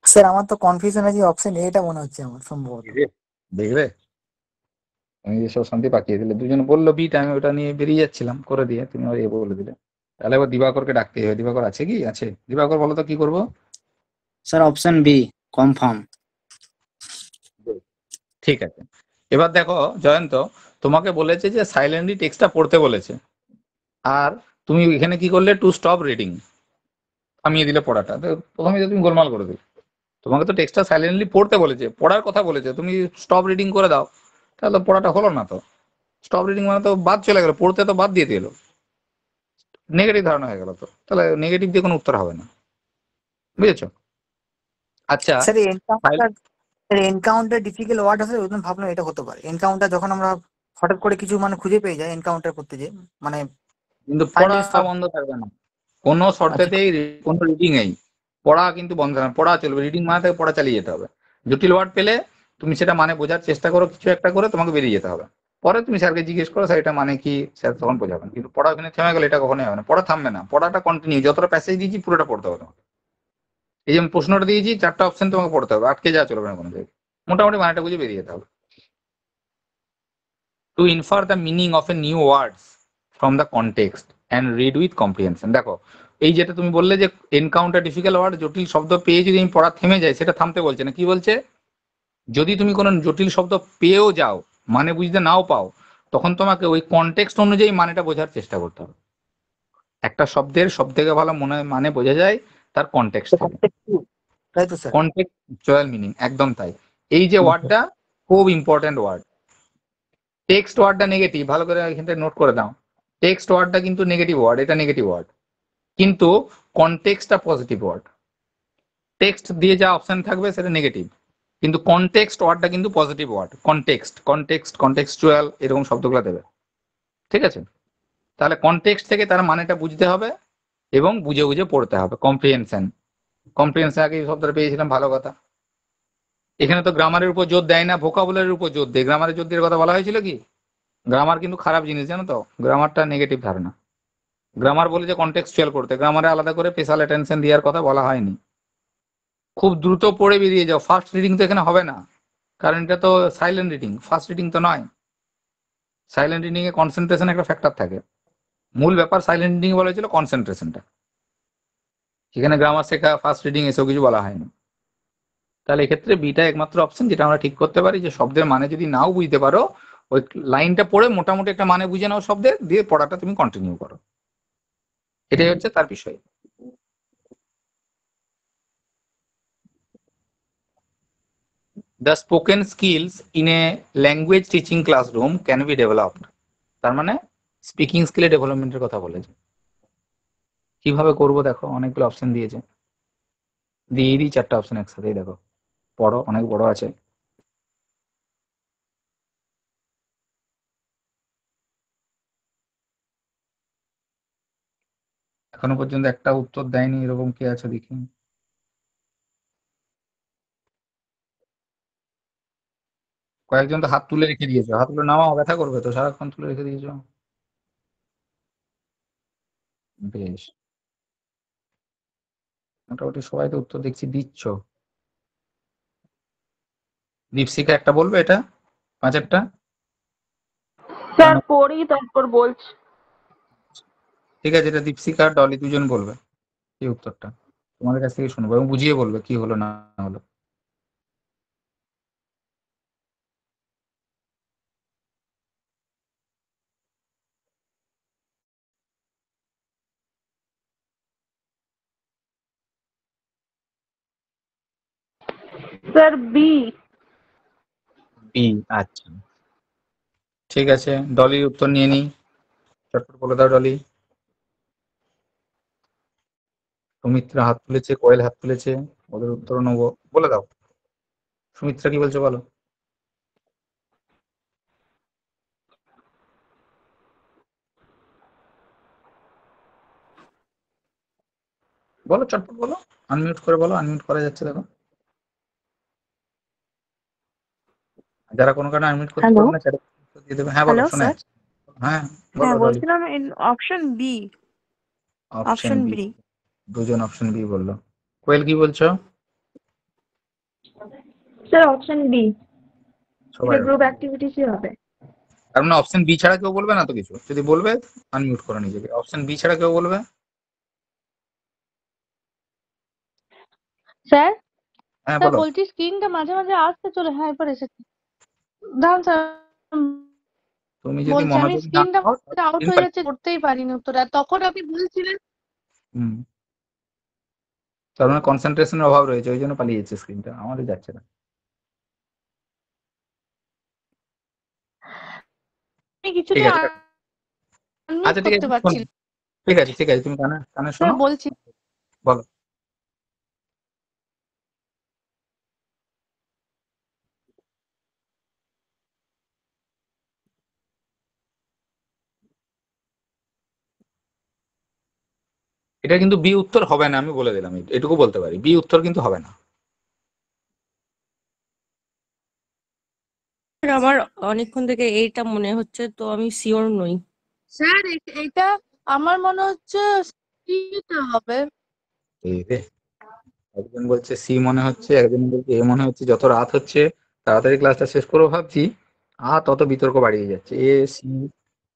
স্যার আমার তো কনফিউশন আছে, অপশন এটা মনে হচ্ছে আমার সম্ভবত। দেখবে আমি যেসব শান্তি পাকিয়ে দিলে, দুজন বললো বিটা, আমি ওটা নিয়ে বেরিয়ে যাচ্ছিলাম করে দিয়ে, তুমি আবার এ বলে দিলে। তাহলে এবার দিবাকরকে ডাকতে হবে। দিবাকর আছে কি? আছে। দিবাকর বলো তো কি করবো? Sir option B confirm. ঠিক আছে, এবার দেখো জয়ন্ত, তোমাকে বলেছে যে সাইলেন্টলি টেক্সটটা পড়তে বলেছে, আর তুমি এখানে কি করলে, টু স্টপ রিডিং, থামিয়ে দিলে পড়াটা। তো প্রথমে তুমি গোলমাল করে দিলে, তোমাকে তো টেক্সটটা সাইলেন্টলি পড়তে বলেছে, পড়ার কথা বলেছে, তুমি স্টপ রিডিং করে দাও, তাহলে তো পড়াটা হলো না। তো স্টপ রিডিং মানে তো বাদ চলে গেল, পড়তে তো বাদ দিয়ে দিল, নেগেটিভ ধারণা হয়ে গেল। তো তাহলে নেগেটিভ দিয়ে কোনো উত্তর হবে না, বুঝেছো? আচ্ছা, স্যার এনকাউন্টার ডিফিকাল্ট ওয়ার্ড আছে, ওই জন্য ভাবলাম এটা হতে পারে। এনকাউন্টার যখন আমরা হঠাৎ করে কিছু মানে খুঁজে পেয়ে যাই এনকাউন্টার করতে যে, মানে কিন্তু পড়া বন্ধ থাকবে না কোনো শর্তেতেই, কোনো রিডিং এই পড়া কিন্তু বন্ধ থাকবে না, পড়া চলবে। রিডিং মানে থেকে পড়া চালিয়ে যেতে হবে। জটিল ওয়ার্ড পেলে তুমি সেটা মানে বোঝার চেষ্টা করো, কিছু একটা করে তোমাকে বেরিয়ে যেতে হবে। পরে তুমি স্যারকে জিজ্ঞেস করো, স্যার এটা মানে কি, স্যার তখন বোঝাবেন। কিন্তু পড়া ওখানে থেমে গেলে এটা কখনোই হবে না, পড়া থামবে না, পড়াটা কন্টিনিউ। যতটা প্যাসেজ দিয়েছি পুরোটা পড়তে হবে তোমাকে। এই যে আমি প্রশ্নটা দিয়েছি, 4টা অপশন তোমাকে পড়তে হবে, আটকে যাওয়া চলবে না কোনো জায়গায়, মোটামুটি মানেটা বুঝে বেরিয়ে যেতে হবে। To infer the meaning of a new words from the context and read with comprehension. দেখো এই যেটা তুমি বললে যে এনকাউন্টার ডিফিকাল্ট ওয়ার্ড, জটিল শব্দ পেয়ে যদি আমি পড়া থেমে যাই, সেটা থামতে বলছে না। কি বলছে, যদি তুমি কোনো জটিল শব্দ পেয়েও যাও, মানে বুঝতে নাও পাও, তখন তোমাকে ওই কনটেক্সট অনুযায়ী মানেটা বোঝার চেষ্টা করতে হবে। একটা শব্দের সব থেকে ভালো মানে বোঝা যায় তার কনটেক্সট থেকে, তাই তো স্যার? কনটেক্সচুয়াল মিনিং, একদম তাই। এই যে ওয়ার্ডটা খুব ইম্পর্টেন্ট ওয়ার্ড। টেক্সট ওয়ার্ডটা নেগেটিভ, ভালো করে এখান থেকে নোট করে দাও। টেক্সট ওয়ার্ডটা কিন্তু নেগেটিভ ওয়ার্ড, এটা নেগেটিভ ওয়ার্ড, কিন্তু কনটেক্সটটা পজিটিভ ওয়ার্ড। টেক্সট দিয়ে যা অপশন থাকবে সেটা নেগেটিভ, কিন্তু কনটেক্সট ওয়ার্ডটা কিন্তু পজিটিভ ওয়ার্ড। কনটেক্সচুয়াল এরকম শব্দগুলো দেবে, ঠিক আছে? তাহলে কনটেক্সট থেকে তার মানেটা বুঝতে হবে এবং বুঝে বুঝে পড়তে হবে। কম্প্রিহেনশন আগে এই শব্দটা পেয়েছিলাম, ভালো কথা। এখানে তো গ্রামারের উপর জোর দেয় না, ভোকাবুলারির উপর জোর দেয়। গ্রামারের জোর দিয়ে কথা বলা হয়েছিল কি? গ্রামার কিন্তু খারাপ জিনিস, জানো তো? গ্রামারটা নেগেটিভ ধারণা। গ্রামার বলে যে কনটেক্সচুয়াল করতে, গ্রামারে আলাদা করে স্পেশাল অ্যাটেনশন দেওয়ার কথা বলা হয়নি। খুব দ্রুত পড়ে বেরিয়ে যাও, ফাস্ট রিডিং তো এখানে হবে না, কারণ এটা তো সাইলেন্ট রিডিং, ফাস্ট রিডিং তো নয়। সাইলেন্ট রিডিং এ কনসেন্ট্রেশন একটা ফ্যাক্টর থাকে। মূল ব্যাপার সাইলেন্ট রিডিং বলা হয়েছিল কনসেন্ট্রেশনটা। এখানে গ্রামার শেখা, ফার্স্ট রিডিং এসব কিছু বলা হয়নি। তাহলে এক্ষেত্রে বিটা একমাত্র অপশন যেটা আমরা ঠিক করতে পারি, যে শব্দের মানে যদি নাও বুঝতে পারো, ওই লাইনটা পড়ে মোটামুটি একটা মানে বুঝে নাও শব্দের, দিয়ে পড়াটা তুমি কন্টিনিউ করো, এটাই হচ্ছে তার বিষয়। The spoken skills in a language teaching classroom can be developed. তার মানে স্পিকিং স্কিলে ডেভেলপমেন্টের কথা বলেছে। কিভাবে করব দেখো, অনেকগুলো অপশন দিয়েছে, দিয়ে দিই 4টা অপশন একসাথেই। দেখো পড়ো, অনেক বড় আছে। এখনো পর্যন্ত একটা উত্তর দেয়নি এরকম কে আছে দেখি। কয়েকজন তো হাত তুলে রেখে দিয়েছো, হাতগুলো নামাও, ব্যথা করবে তো, সারাক্ষণ তুলে রেখে দিয়েছো। বেশ, মোটামুটি সবাই তো উত্তর দেখছি দিচ্ছ। দীপশিখা একটা বলবে এটা 5-এরটা? স্যার পড়ি তারপর বলছি। ঠিক আছে, এটা দীপশিখা আর ডলি দুজন বলবে এই উত্তরটা, তোমাদের কাছ থেকে শুনবো এবং বুঝিয়ে বলবে কি হলো না হলো। Sir B. বি, আচ্ছা ঠিক আছে, ডলির উত্তর নিয়ে নিই, চটপট বলে দাও ডলি। সুমিত্রা হাত তুলেছে, কোয়েল হাত তুলেছে, ওদের উত্তর নেবো, বলে দাও। সুমিত্রা কি বলছো বলো। বলো চটপট বলো, আনমিউট করে বলো, আনমিউট করা যাচ্ছে দেখো। যারা কোনো কারণে আনমিউট করতে হ্যালো পারবে না চ্যাটে দিয়ে দেবে। হ্যাঁ বলো, হ্যালো শোনা স্যার। যাচ্ছে। হ্যাঁ বলো হ্যাঁ ডলি। বলছিলাম option B. Option option B, B. দুজন অপশন বি বললো। কোয়েল কি বলছো? স্যার অপশন বি, সবাই এটা গ্রুপ অ্যাক্টিভিটিসই হবে। তার মানে অপশন বি ছাড়া কেউ বলবে না তো কিছু? যদি বলবে আনমিউট করো নিজেকে। অপশন বি ছাড়া কেউ বলবে? স্যার হ্যাঁ স্যার বলো। বলছি স্ক্রিনটা মাঝে মাঝে আসতে চলে, হ্যাঁ এবার এসেছে। দাঁড়ান স্যার তুমি যদি বলছি, আমি মনোযোগ না স্ক্রিনটা দাও আউট হয়ে যাচ্ছে, করতেই পারিনি উত্তরটা, তখন আপনি বলছিলেন। হুম, তার মানে কনসেন্ট্রেশনের অভাব রয়েছে, ওই জন্য পালিয়ে যাচ্ছে স্ক্রিনটা, আমাদের যাচ্ছে না। আমি ঠিক কিছুতে আছে, আনমিউট আচ্ছা ঠিক করতে আছে পারছি শোনো, না। ঠিক আছে ঠিক আছে, তুমি কানে কানে স্যার শোনো, বলছি, বলো। এটা কিন্তু বি উত্তর হবে না, আমি বলে দিলাম, এটুকু বলতে পারি, বি উত্তর কিন্তু হবে না। আমার অনেকক্ষণ থেকে এইটা মনে হচ্ছে, তো আমি শিওর নই। স্যার এটা আমার মনে হচ্ছে সিটা হবে। এই রে, একজন বলছে সি মনে হচ্ছে, একজন বলছে এ মনে হচ্ছে। যত রাত হচ্ছে তাড়াতাড়ি ক্লাসটা শেষ করবো ভাবছি, তত বিতর্ক বাড়িয়ে যাচ্ছে। এ সি,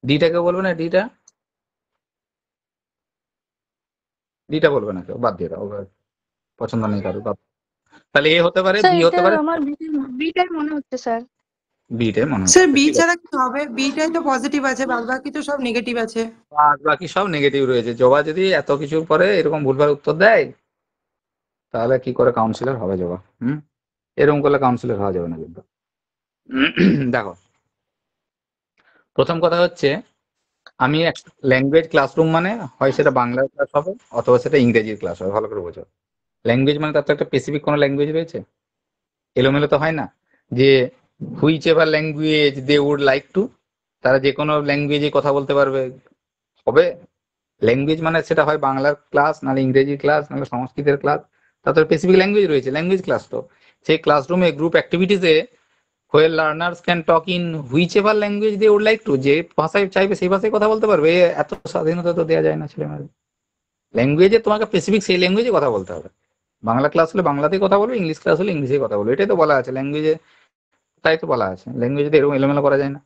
ডিটাকে বলবে না, ডিটা, ডিটা বলবে না কেউ, বাদ দিয়ে দাও, ওর পছন্দ নেই কারো, বাদ। তাহলে এ হতে পারে, স্যার বি এটা হতে পারে, আমার বিটাই মনে হচ্ছে স্যার। বিটাই মনে হচ্ছে। স্যার বি ঠিক আছে, ছাড়া কি হবে? বিটাই তো পজিটিভ আছে, বাদ বাকি তো সব নেগেটিভ আছে। আর বাকি সব নেগেটিভ রয়েছে। জবা যদি এত কিছুর পরে এরকম ভুলভাল উত্তর দেয়, তাহলে কি করে কাউন্সিলর হবে জবা? এরকম করলে কাউন্সিলর হওয়া যাবে না কিন্তু। দেখো, প্রথম কথা হচ্ছে, আমি ল্যাঙ্গুয়েজ ক্লাসরুম মানে হয় সেটা বাংলার ক্লাস হবে অথবা সেটা ইংরেজির ক্লাস হবে, ভালো করে বোঝো। ল্যাঙ্গুয়েজ মানে তার তো একটা স্পেসিফিক কোনো ল্যাঙ্গুয়েজ রয়েছে, এলোমেলো তো হয় না। যে whichever language they would like to, তারা যে কোনো ল্যাঙ্গুয়েজে কথা বলতে পারবে, হবে। ল্যাঙ্গুয়েজ মানে সেটা হয় বাংলার ক্লাস, নাহলে ইংরেজির ক্লাস, নাহলে সংস্কৃতের ক্লাস, তাদের স্পেসিফিক ল্যাঙ্গুয়েজ রয়েছে, ল্যাঙ্গুয়েজ ক্লাস। তো সেই ক্লাসরুমে group অ্যাক্টিভিটিসে where learners can talk in whichever language they would like to, যে ভাষায় চাইবে সেই ভাষায় কথা বলতে পারবে। এত স্বাধীনতা তো দেওয়া যায় না ছেলেমেয়েদের। ল্যাঙ্গুয়েজে তোমাকে স্পেসিফিক সেই ল্যাঙ্গুয়েজে কথা বলতে হবে। বাংলা ক্লাস হলে বাংলাতেই কথা বলবে, ইংলিশ ক্লাস হলে ইংলিশে কথা বলবে, এটাই তো বলা আছে ল্যাঙ্গুয়েজে, তাই তো বলা আছে। ল্যাঙ্গুয়েজ যদি এরকম এলোমেলো করা যায় না,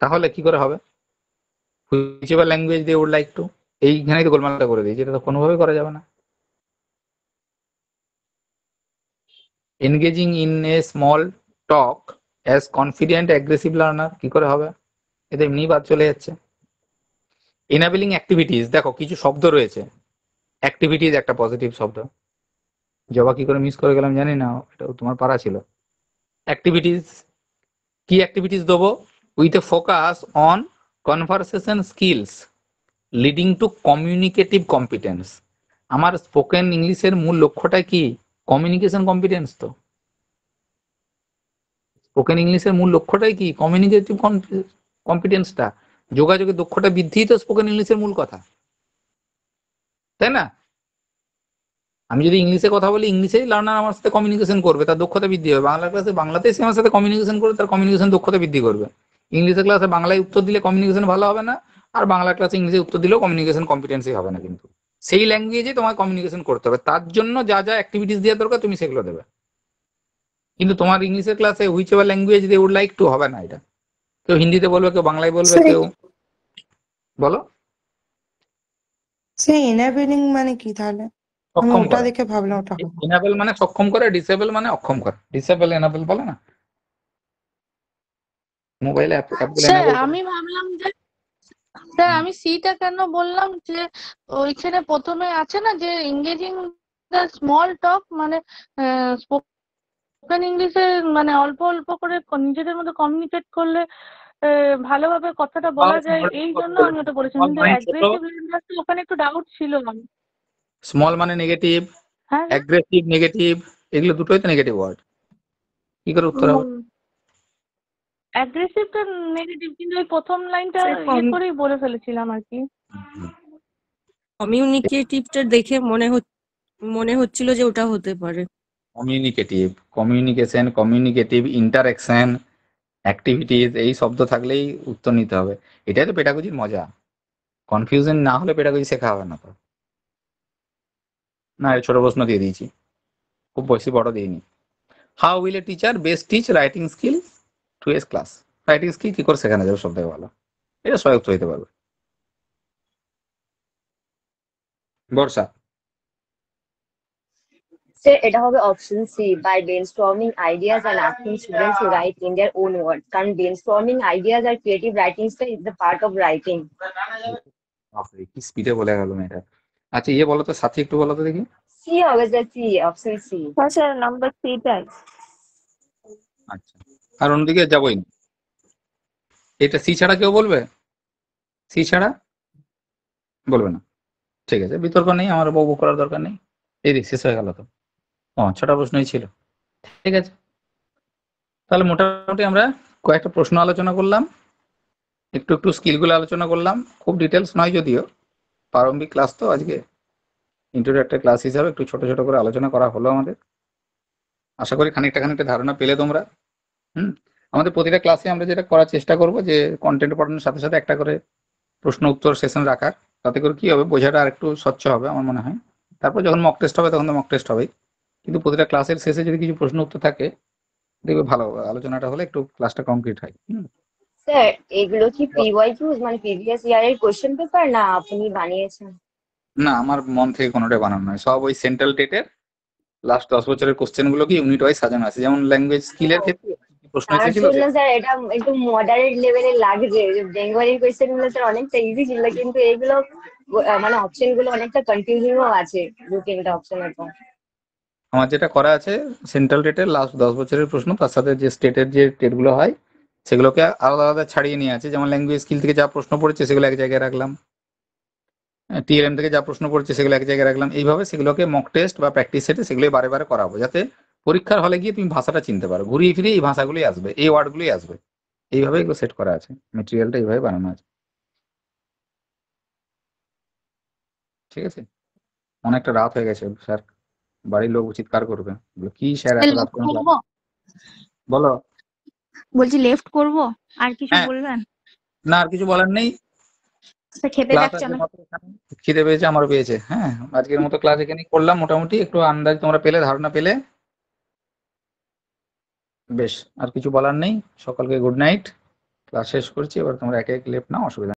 তাহলে কি করে হবে? whichever language they would like to, এইখানেই তো গোলমালটা করে দিয়েছি, এটা তো কোনোভাবেই করা যাবে না। Engaging in a small talk as confident aggressive learner, কি করে হবে? এতে এমনি বাদ চলে যাচ্ছে। এনাবেলিং অ্যাক্টিভিটিস, দেখো কিছু শব্দ রয়েছে, অ্যাক্টিভিটিস একটা পজিটিভ শব্দ, জবা কি করে মিস করে গেলাম জানি না, এটাও তোমার পারা ছিল। অ্যাক্টিভিটিস, কি অ্যাক্টিভিটিস দেবো? With a focus on conversation skills leading to communicative competence. আমার স্পোকেন ইংলিশের মূল লক্ষ্যটা কি? Communication competence. তো স্পোকেন ইংলিশের মূল লক্ষ্যটাই কি? কমিউনিকেটিভ কম্পিটেন্সটা, যোগাযোগের দক্ষতা বৃদ্ধি তো স্পোকেন ইংলিশের মূল কথা, তাই না? আমি যদি ইংলিশে কথা বলি, ইংলিশেই লার্নার আমার সাথে কমিউনিকেশন করবে, তার দক্ষতা বৃদ্ধি হবে। বাংলা ক্লাসে বাংলাতেই সে আমার সাথে কমিউনিকেশন করবে, তার কমিউনিকেশন দক্ষতা বৃদ্ধি করবে। ইংলিশের ক্লাসে বাংলায় উত্তর দিলে কমিউনিকেশন ভালো হবে না, আর বাংলা ক্লাসে ইংলিশে উত্তর দিলেও কমিউনিকেশন কম্পিটেন্সি হবে না। কিন্তু সেই ল্যাঙ্গুয়েজে তোমার কমিউনিকেশন করতে হবে, তার জন্য যা যা অ্যাক্টিভিটিস দেওয়া দরকার তুমি সেগুলো দেবে। কিন্তু তোমার ইংলিশের ক্লাসে whichever language they would like to হবে না। এটা কেউ হিন্দিতে বলবে, কেউ বাংলায় বলবে, কেউ বলো। সেই এনাবেলিং মানে কি তাহলে? আমি সক্ষম ওটা করা, দেখে ভাবলাম ওটা হবে। এনাবেল মানে সক্ষম করে, ডিসেবল মানে অক্ষম করে। ডিসেবল এনাবেল বলে না, মোবাইলে অ্যাপগুলো স্যার এনাবেল। আমি ভাবলাম যে স্যার আমি সিটা কেন বললাম, যে ওইখানে প্রথমে আছে না যে এঙ্গেজিং দ্য স্মল টক, মানে স্পোকেন ইংলিশে মানে অল্প অল্প করে নিজেদের মধ্যে কমিউনিকেট করলে ভালোভাবে কথাটা বলা যায়, এই জন্য আমি ওটা বলেছিলাম। কিন্তু অ্যাগ্রেসিভ ল্যাঙ্গুয়েজ ওখানে একটু ডাউট ছিল আমার। স্মল মানে নেগেটিভ, হ্যাঁ অ্যাগ্রেসিভ নেগেটিভ, এগুলো দুটোই তো নেগেটিভ ওয়ার্ড। কি করে উত্তর হবে? অ্যাগ্রেসিভটা নেগেটিভ, কিন্তু ওই প্রথম লাইনটা ইয়ে করেই বলে ফেলেছিলাম আর কি। কমিউনিকেটিভটা দেখে মনে হচ্ছিল যে ওটা হতে পারে। Communicative, communication, communicative, interaction, activities, এই শব্দ থাকলেই উত্তর নিতে হবে। এটাই তো পেডাগজির মজা। কনফিউশন না হলে পেডাগজি শেখা হবে না। তো না, এই ছোট প্রশ্ন দিয়ে দিয়েছি, খুব বেশি বড় দিইনি। How will a teacher best teach writing skill to as class? Writing skill কি করে শেখানো যাবে সব থেকে ভালো? এটা সহায়ক হইতে পারবে। বর্ষা, Sir, এটা হবে option C, by brainstorming ideas and asking students to write in their own words. কারণ brainstorming ideas আর creative writing is the part of writing. বাপরে কি স্পিডে বলে গেল মেয়েটা। আচ্ছা ইয়ে বলো তো, সাথী একটু বলো তো দেখি। সি হবে sir, C, option C. Sir number 3টাই। আচ্ছা, আর অন্যদিকে যাবোই না। এটা সি ছাড়া কেউ বলবে? সি ছাড়া বলবে না? ঠিক আছে, বিতর্ক নেই, আমার বউ করার দরকার নেই। এই দিক শেষ হয়ে গেল তো। ও 6টা প্রশ্নই ছিল, ঠিক আছে। তাহলে মোটামুটি আমরা কয়েকটা প্রশ্ন আলোচনা করলাম, একটু একটু স্কিলগুলো আলোচনা করলাম, খুব ডিটেলস নয় যদিও, প্রারম্ভিক ক্লাস তো আজকে, ইন্ট্রোডাক্টরি ক্লাস হিসাবে একটু ছোট ছোট করে আলোচনা করা হলো আমাদের। আশা করি খানিকটা ধারণা পেলে তোমরা। আমাদের প্রতিটা ক্লাসে আমরা যেটা করার চেষ্টা করব, যে কন্টেন্ট পড়ানোর সাথে সাথে একটা করে প্রশ্ন উত্তর সেশন রাখার, তাতে করে কি হবে, বোঝাটা আর একটু স্বচ্ছ হবে আমার মনে হয়। তারপর যখন মক টেস্ট হবে তখন তো মক টেস্ট হবেই, কিন্তু প্রতিটা ক্লাসের শেষে যদি কিছু প্রশ্ন উত্তর থাকে, দেখবে ভালো আলোচনাটা হলে একটু ক্লাসটা কমপ্লিট হয়। স্যার এগুলো কি PYQs মানে প্রিভিয়াস ইয়ারের কোশ্চেন পেপার, না আপনি বানিয়েছেন? না, আমার মন থেকে কোনোটাই বানানো নয়, সব ওই সেন্ট্রাল টেটের লাস্ট 10 বছরের কোশ্চেন গুলোকে ইউনিট ওয়াইজ সাজানো আছে। যেমন ল্যাঙ্গুয়েজ স্কিলের ক্ষেত্রে প্রশ্ন তার এসেছিল, জন্য স্যার এটা একটু মডারেট লেভেলের লাগছে। বেঙ্গলির কোয়েশ্চেন গুলো স্যার অনেকটা ইজি ছিল, কিন্তু এইগুলো মানে অপশন গুলো অনেকটা কনফিউজিংও আছে, 2-3টা অপশনের পর। আমার যেটা করা আছে সেন্ট্রাল টেটের লাস্ট 10 বছরের প্রশ্ন, তার সাথে যে স্টেটের যে টেটগুলো হয় সেগুলোকে আলাদা আলাদা ছাড়িয়ে নিয়ে আছে। যেমন ল্যাঙ্গুয়েজ স্কিল থেকে যা প্রশ্ন পড়েছে সেগুলো এক জায়গায় রাখলাম, TLM থেকে যা প্রশ্ন পড়ছে সেগুলো এক জায়গায় রাখলাম। এইভাবে সেগুলোকে মক টেস্ট বা প্র্যাকটিস সেটে সেগুলো বারে বারে করাবো, যাতে পরীক্ষার হলে গিয়ে তুমি ভাষাটা চিনতে পারো, ঘুরিয়ে ফিরিয়ে এই ভাষাগুলোই আসবে, এই ওয়ার্ডগুলোই আসবে। এইভাবে এগুলো সেট করা আছে, মেটেরিয়ালটা এইভাবে বানানো আছে, ঠিক আছে। অনেকটা রাত হয়ে গেছে স্যার, বাড়ির লোক চিৎকার করবে, কি স্যার এত রাত পর্যন্ত। বলো। বলছি লেফট করব, আর কিছু হ্যাঁ। বলবেন? না, আর কিছু বলার নেই। খেতে ক্লাস যাচ্ছে না। খিদে পেয়েছে, আমারও পেয়েছে। হ্যাঁ, আজকের মতো ক্লাস এখানেই করলাম, মোটামুটি একটু আন্দাজ তোমরা পেলে, ধারণা পেলে, বেশ। আর কিছু বলার নেই, সকলকে গুড নাইট। ক্লাস শেষ করছি, এবার তোমরা একে এক লেফট নাও, অসুবিধা